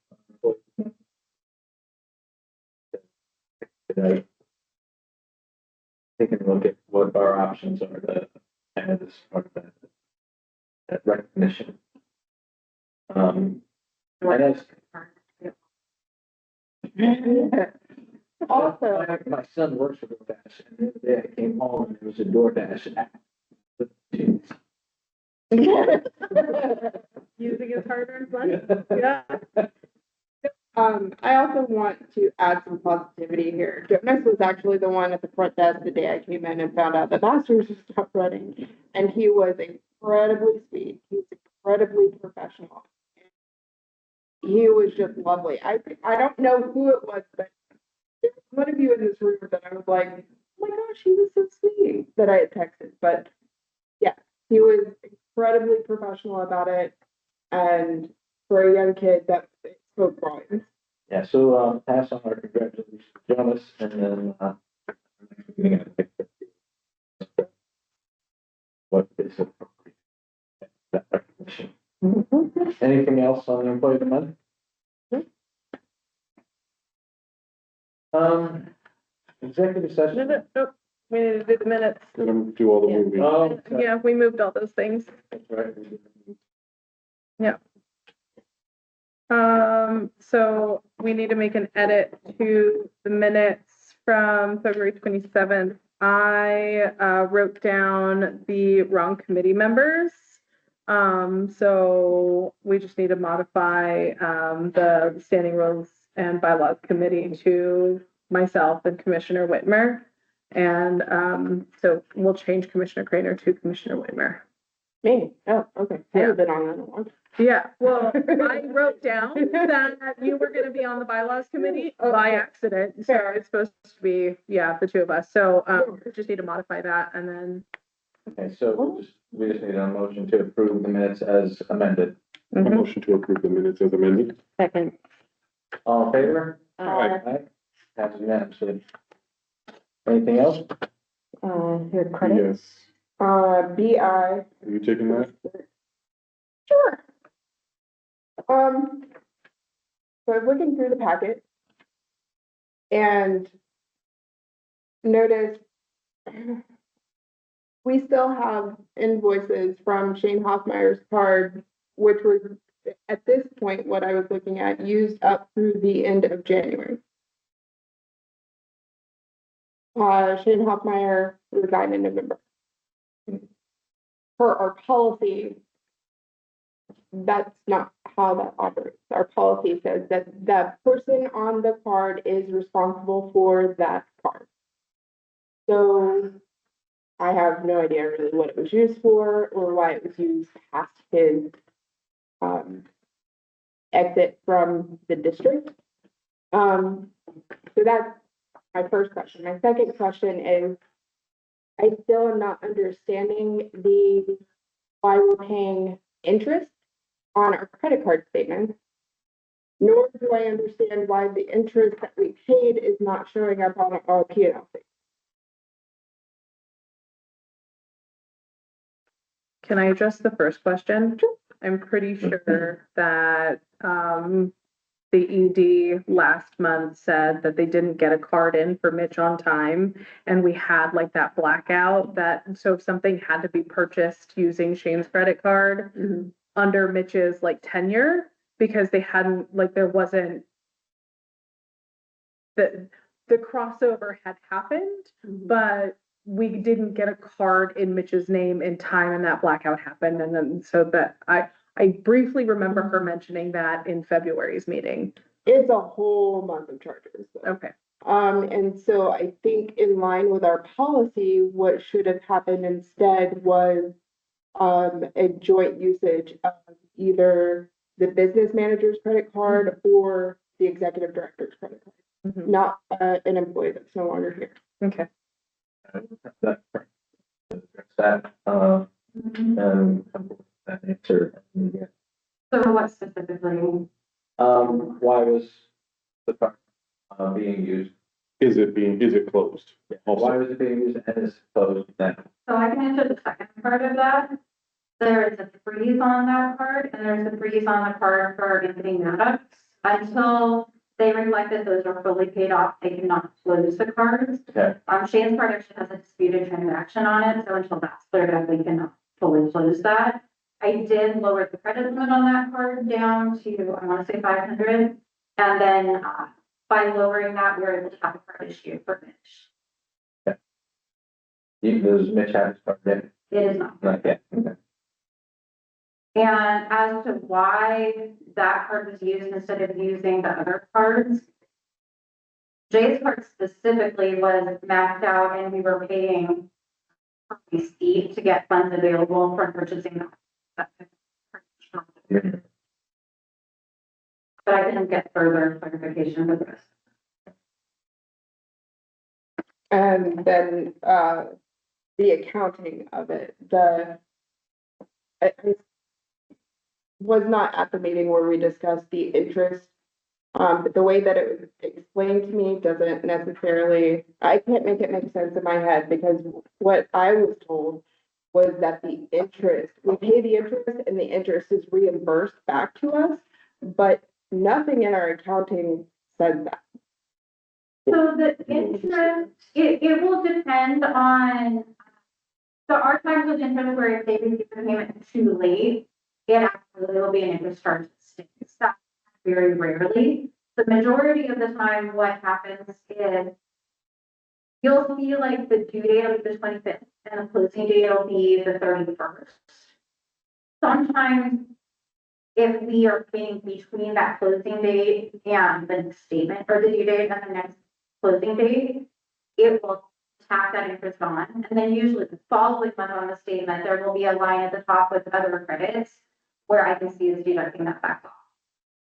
Taking a look at what our options are to have this part of that recognition. And as Also, my son works for DoorDash, and the other day I came home and there was a DoorDash app. Using his hard-earned money. Yeah. I also want to add some positivity here. Jonas was actually the one at the front desk the day I came in and found out the masters had stopped running. And he was incredibly sweet. He was incredibly professional. He was just lovely. I don't know who it was, but there was one of you in this room that I was like, oh my gosh, he was so sweet that I had texted. But yeah, he was incredibly professional about it. And for a young kid, that spoke volumes. Yeah, so, pass on our congratulations to Jonas, and then, we're gonna pick what is appropriate. That recognition. Anything else on the employee of the month? Executive session. Nope, we need to do the minutes. Let them do all the Yeah. moving. Oh, Yeah, we moved all those things. that's right. So we need to make an edit to the minutes from February 27th. I wrote down the wrong committee members. So we just need to modify the standing rules and bylaws committee to myself and Commissioner Whitmer. And so we'll change Commissioner Crainer to Commissioner Whitmer. Me? Oh, okay. I haven't been on that in a while. Yeah, well, I wrote down that you were gonna be on the bylaws committee by accident, so it's supposed to be, yeah, the two of us, so, we just need to modify that, and then. Okay, so we just need a motion to approve the minutes as amended. A motion to approve the minutes as amended. Second. All in favor? Aye. Passes unanimously. Anything else? Your credit. Yes. BI. Are you taking that? Sure. So I was looking through the packet and noticed we still have invoices from Shane Hoffmeyer's card, which was at this point, what I was looking at, used up through the end of January. Shane Hoffmeyer resigned in November. Per our policy, that's not how that operates. Our policy says that the person on the card is responsible for that card. So I have no idea really what it was used for or why it was used past his exit from the district. So that's my first question. My second question is, I still am not understanding why we're paying interest on our credit card statements, nor do I understand why the interest that we paid is not showing up on our P&L statement. Can I address the first question? I'm pretty sure that, the ED last month said that they didn't get a card in for Mitch on time. And we had like that blackout so if something had to be purchased using Shane's credit card under Mitch's like tenure, because they hadn't, like, there wasn't the crossover had happened, but we didn't get a card in Mitch's name in time and that blackout happened. And then so that I briefly remember her mentioning that in February's meeting. It's a whole month of charges. So. Okay. And so I think in line with our policy, what should have happened instead was a joint usage of either the business manager's credit card or the executive director's credit card, not an employee that's no longer here. Okay. That answer. So what specifically? Why was the card, being used? Is it closed? Why was it being used and is closed now? So I can answer the second part of that. There is a freeze on that card and there's a freeze on the card for Anthony Maddox. Until they reflect that those are fully paid off, they cannot close the cards. Okay. Shane's card actually has a disputed transaction on it, so until that's cleared up, we cannot fully close that. I did lower the credit limit on that card down to, I want to say 500. And then by lowering that, we're able to have a card issue for Mitch. Does Mitch have his card yet? It is not. Not yet. Okay. And as to why that card was used instead of using the other cards, Jay's card specifically was maxed out and we were paying per receipt to get funds available for purchasing that. But I didn't get further clarification of this. And then, the accounting of it, I was not at the meeting where we discussed the interest. But the way that it was explained to me doesn't necessarily, I can't make it make sense in my head, because what I was told was that the interest, we pay the interest and the interest is reimbursed back to us, but nothing in our accounting says that. So the interest, it will depend on, so our times with interest where if they receive the payment too late, it absolutely will be an interest charge that sticks. That's very rarely. The majority of the time, what happens is you'll see like the due date will be the 25th and the closing date will be the 31st. Sometimes if we are paying between that closing date and the statement or the due date and the next closing date, it will tack that interest on. And then usually the following month on the statement, there will be a line at the top with other credits where I can see is deducting that back off.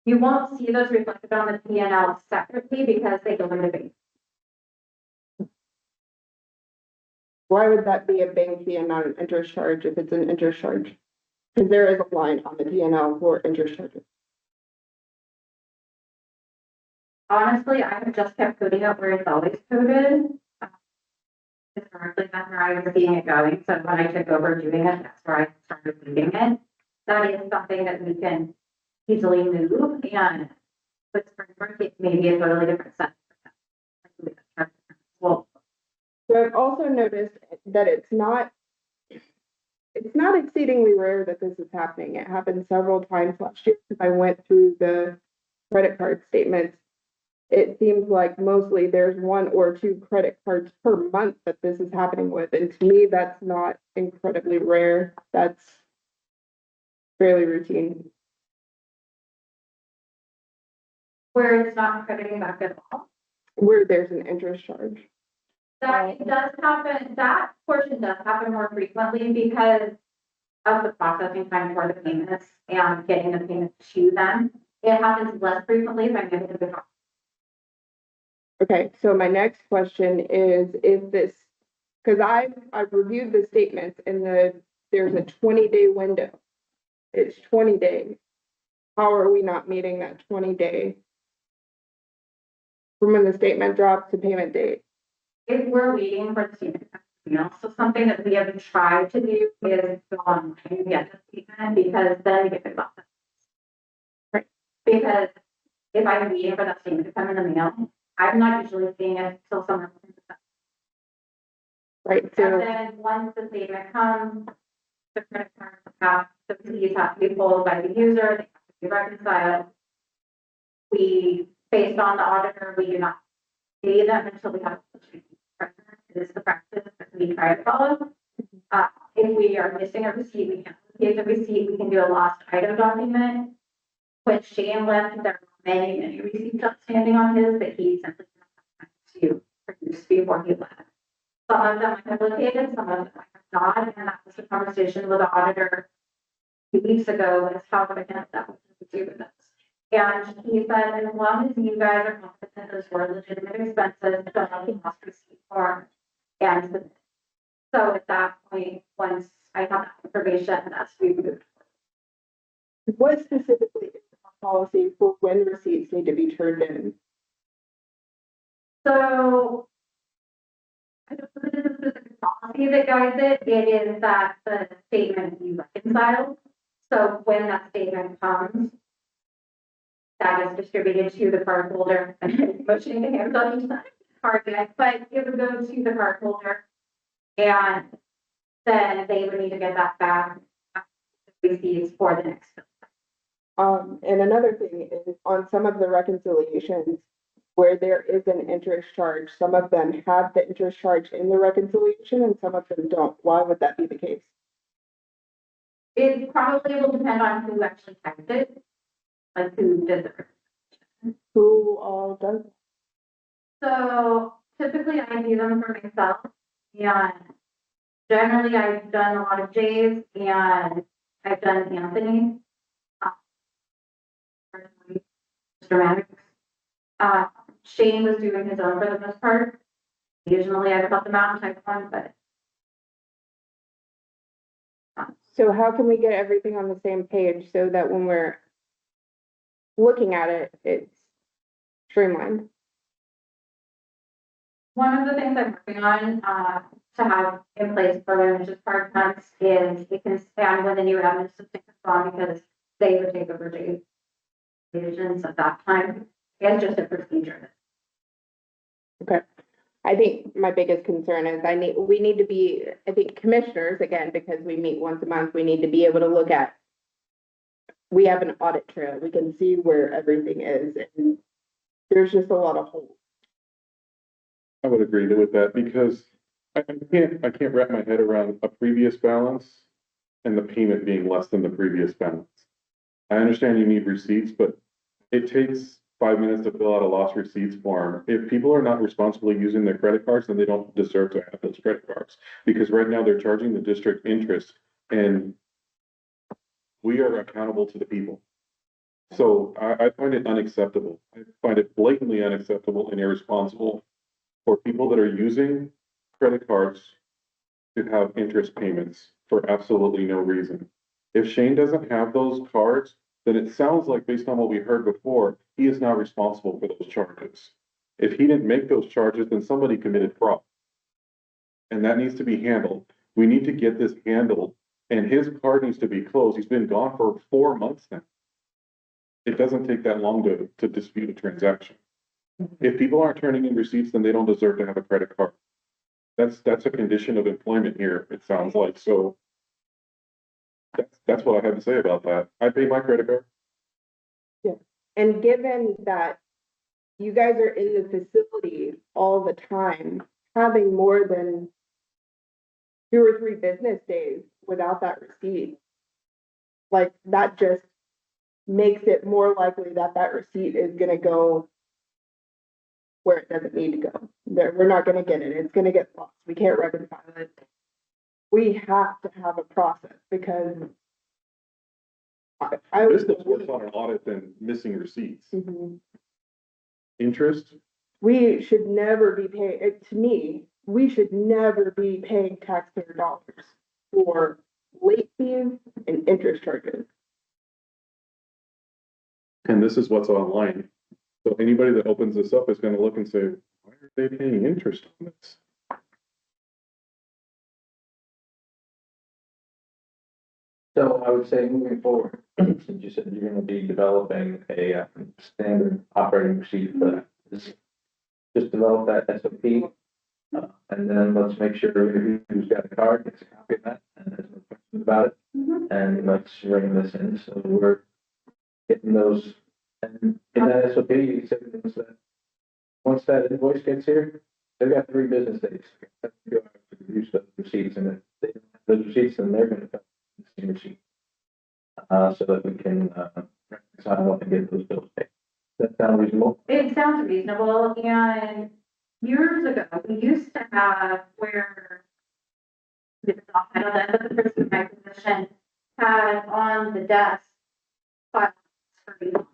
You won't see those reflected on the P&L separately because they go into bank. Why would that be a bank fee and not an interest charge if it's an interest charge? Because there is a line on the P&L for interest charges. Honestly, I have just kept coding it where it's always coded. Historically, that's where I was seeing it going. So when I took over doing it, that's where I started reading it. That is something that we can easily move, and with Springbrook, it may be a totally different set. Well, So I've also noticed that it's not exceedingly rare that this is happening. It happened several times last year because I went through the credit card statements. It seems like mostly there's 1 or 2 credit cards per month that this is happening with. And to me, that's not incredibly rare. That's fairly routine. where it's not crediting back at all. Where there's an interest charge. That it does happen, that portion does happen more frequently because of the processing time for the payments and getting the payment to them. It happens less frequently if I'm able to go. Okay, so my next question is if this, because I've reviewed the statements and there's a 20-day window. It's 20 days. How are we not meeting that 20-day? From when the statement drops to payment date? If we're waiting for the statement, so something that we have tried to do is go online and get the statement because then we get the process. Right. Because if I'm waiting for that statement to come in the mail, I'm not usually seeing it until someone. Right, And so, then once the statement comes, the credit card have, the fees have to be pulled by the user, they have to be reconciled. We, based on the auditor, we do not pay them until we have. It is the practice that we try to follow. If we are missing a receipt, we can pay the receipt, we can do a lost item document. When Shane left, there were many receipts outstanding on his that he simply did not have time to produce before he left. Some of them I have located, some of them I have not, and that was the conversation with the auditor 2 weeks ago, is how can I get that to do with this? And he said, as long as you guys are confident those were legitimate expenses, don't have the lost receipt form. And so at that point, once I have that information, that's we moved. what specifically is the policy for when receipts need to be turned in? So I don't know if this is a specific policy that guides it. It is that the statement be reconciled. So when that statement comes, that is distributed to the cardholder. Motioning to hands on each card, but it would go to the cardholder, and then they would need to get that back receipts for the next bill. And another thing is on some of the reconciliations where there is an interest charge, some of them have the interest charge in the reconciliation and some of them don't. Why would that be the case? It probably will depend on who actually typed it, like who did the. Who all does? So typically I do them for myself, and generally I've done a lot of J's and I've done Anthony. Personally, dramatics. Shane was doing his own for the most part. Occasionally I help them out and type one, but So how can we get everything on the same page so that when we're looking at it, it's streamlined? one of the things I'm working on, to have in place for their initiative part-times is it can stand when the new admin assistant comes on because they would take over Jay's decisions at that time. It's just a procedure. I think my biggest concern is we need to be, I think commissioners, again, because we meet once a month, we need to be able to look at. We have an audit trail, we can see where everything is, and there's just a lot of holes. I would agree with that because I can't wrap my head around a previous balance and the payment being less than the previous balance. I understand you need receipts, but it takes 5 minutes to fill out a lost receipts form. If people are not responsibly using their credit cards, then they don't deserve to have those credit cards. Because right now they're charging the district interest and we are accountable to the people. So I find it unacceptable. I find it blatantly unacceptable and irresponsible for people that are using credit cards to have interest payments for absolutely no reason. If Shane doesn't have those cards, then it sounds like based on what we heard before, he is not responsible for those charges. If he didn't make those charges, then somebody committed fraud. And that needs to be handled. We need to get this handled and his card needs to be closed. He's been gone for 4 months now. It doesn't take that long to dispute a transaction. If people aren't turning in receipts, then they don't deserve to have a credit card. That's a condition of employment here, it sounds like, so. That's what I have to say about that. I pay my credit card. And given that you guys are in the facility all the time, having more than 2 or 3 business days without that receipt, like that just makes it more likely that that receipt is gonna go where it doesn't need to go. We're not gonna get it. It's gonna get lost. We can't reconcile it. We have to have a process because I was. Business works on an audit than missing receipts. Mhm. Interest, We should never be paying, to me, we should never be paying taxpayer dollars for late fees and interest charges. and this is what's online. So anybody that opens this up is gonna look and say, why are they paying interest on this? So I would say moving forward, since you said you're gonna be developing a standard operating procedure for that, just develop that SOP. And then let's make sure who's got a card gets a copy of that and there's no questions about it. And let's bring this in, so we're getting those, and in that SOP, you said that once that invoice gets here, they've got 3 business days. To go out to produce those receipts, and if they don't have those receipts, then they're gonna come and see receipt. So that we can, reconcile and get those bills paid. Does that sound reasonable? It sounds reasonable, and years ago, we used to have where it's not titled that, but the person in my position had on the desk files for you.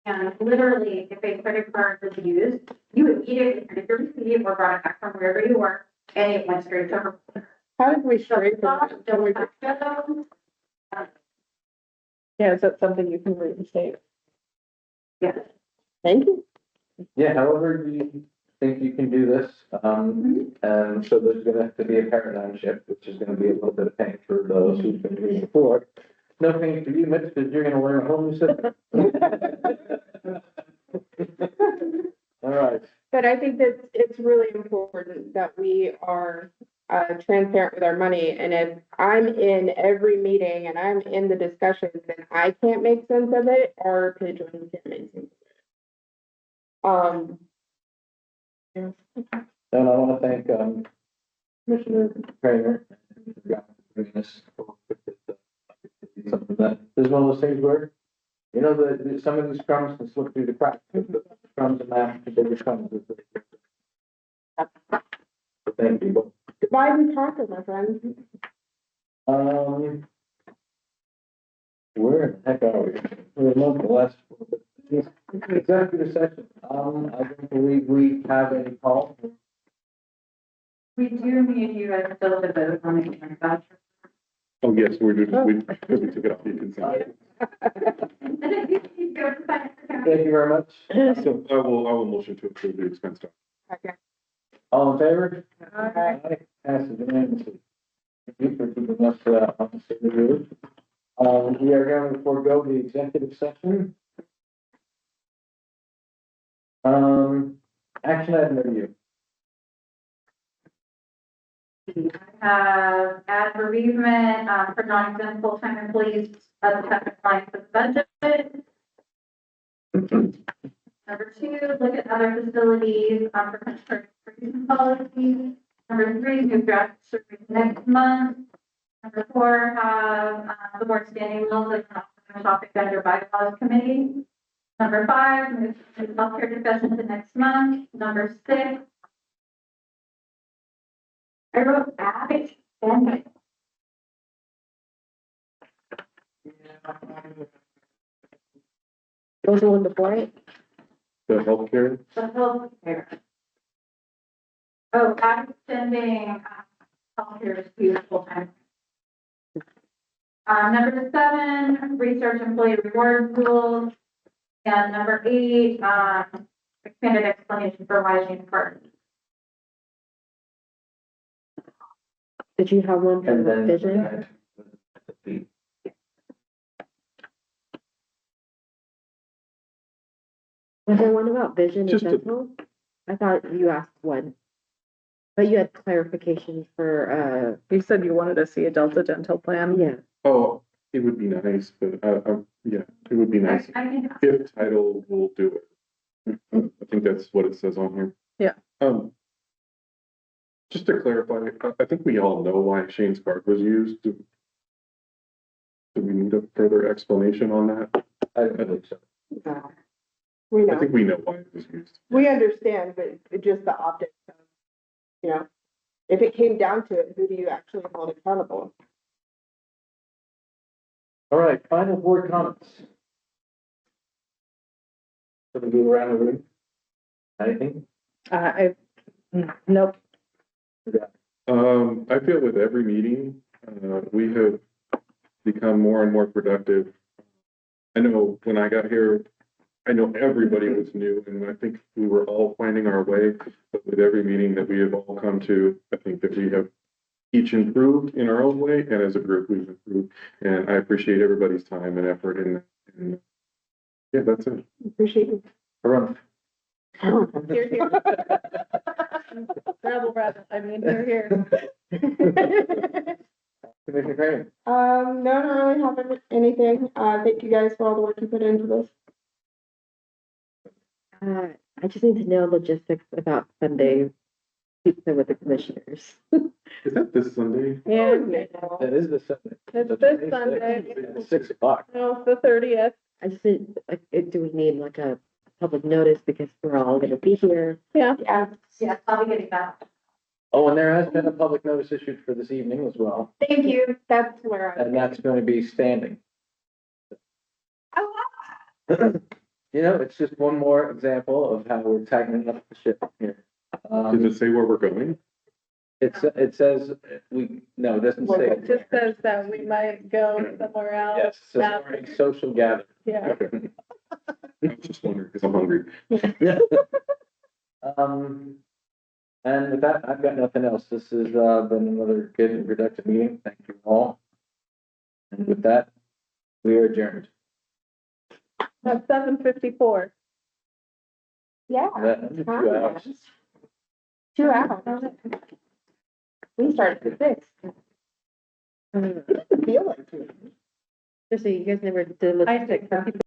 And literally, if a credit card was used, you immediately printed your receipt or brought it back from wherever you were, and it went straight to her. How did we So straighten that? Can we- Yeah, is that something you can reinstate? Yeah. Thank you. Yeah, however you think you can do this, and so there's gonna have to be a paradigm shift, which is gonna be a little bit of pain for those who've been doing it before. No pain for you, Mitch, because you're gonna learn a whole new system. All right, But I think that it's really important that we are transparent with our money. And if I'm in every meeting and I'm in the discussions and I can't make sense of it, our patrons can't make sense of it. and I wanna thank, Commissioner Kramer for bringing this forward with the something that, this is one of those things where, you know, some of these crumbs can slip through the cracks. The crumbs and that, the bigger crumbs. Thank you. Divide and conquer, my friend. Where in the heck are we? We're not the last. Executive session, I don't believe we have any call. We do need you guys still to vote on the consent voucher. Oh, yes, we're doing, because we took it off the consent. Thank you very much. So I will motion to approve the expense doc. Okay. All in favor? Aye. Passes unanimously. Thank you for keeping us, on the road. We are going to forego the executive session. Action item review. I have add bereavement, for non-exempt full-time employees of the second line for the budget. Number two, look at other facilities, for transportation policies. Number three, move draft survey next month. Number four, have, the board standing rules of topic under bylaws committee. Number five, move to healthcare discussion to next month. Number six, I wrote add and What was the one before it? The healthcare, the healthcare. Oh, add extending healthcare to full-time. Number seven, research employee reward rules. And number eight, expanded explanation for why she departed. Did you have one for And then. vision? Was there one about vision and Just a- dental? I thought you asked one. But you had clarifications for, You said you wanted to see a Delta dental plan. yeah. oh, it would be nice, but, yeah, it would be nice I can, if title will do it. I think that's what it says on here. Yeah. Just to clarify, I think we all know why Shane's card was used. Do we need a further explanation on that? I believe so. We I know, think we know why it was used. we understand, but it's just the optics of, you know, if it came down to it, who do you actually hold accountable? All right, final board comments. So we go around the room. Anything? Nope. I feel with every meeting, we have become more and more productive. I know when I got here, I know everybody was new and I think we were all finding our way, but with every meeting that we have all come to, I think that we have each improved in our own way and as a group we've improved. And I appreciate everybody's time and effort and yeah, that's it. Appreciate it. Everyone. Here, here. Rebel, rebel, I mean, here. Commissioner Crane. No, don't really have anything. Thank you guys for all the work you put into this. I just need to know logistics about Sunday pizza with the commissioners. Is that this Sunday? Yeah, That is the Sunday. it's this Sunday. It's 6 o'clock. No, it's the 30th. I just need, like, do we need like a public notice because we're all gonna be here? Yeah. Yeah. yes, I'll be getting that. Oh, and there has been a public notice issued for this evening as well, Thank you. That's where I. and that's going to be standing. Oh, You know, it's just one more example of how we're tightening up the ship here. Does it say where we're going? It says, no, it doesn't say. It just says that we might go somewhere else. Yes, it says for a social gathering. Yeah. Okay. I was just wondering because I'm hungry. And with that, I've got nothing else. This has been another good and productive meeting. Thank you all. And with that, we are adjourned. At 7:54. Yeah. That- 2 hours. 2 hours. We started at 6. I feel like it. Just so you guys never did I logistics. think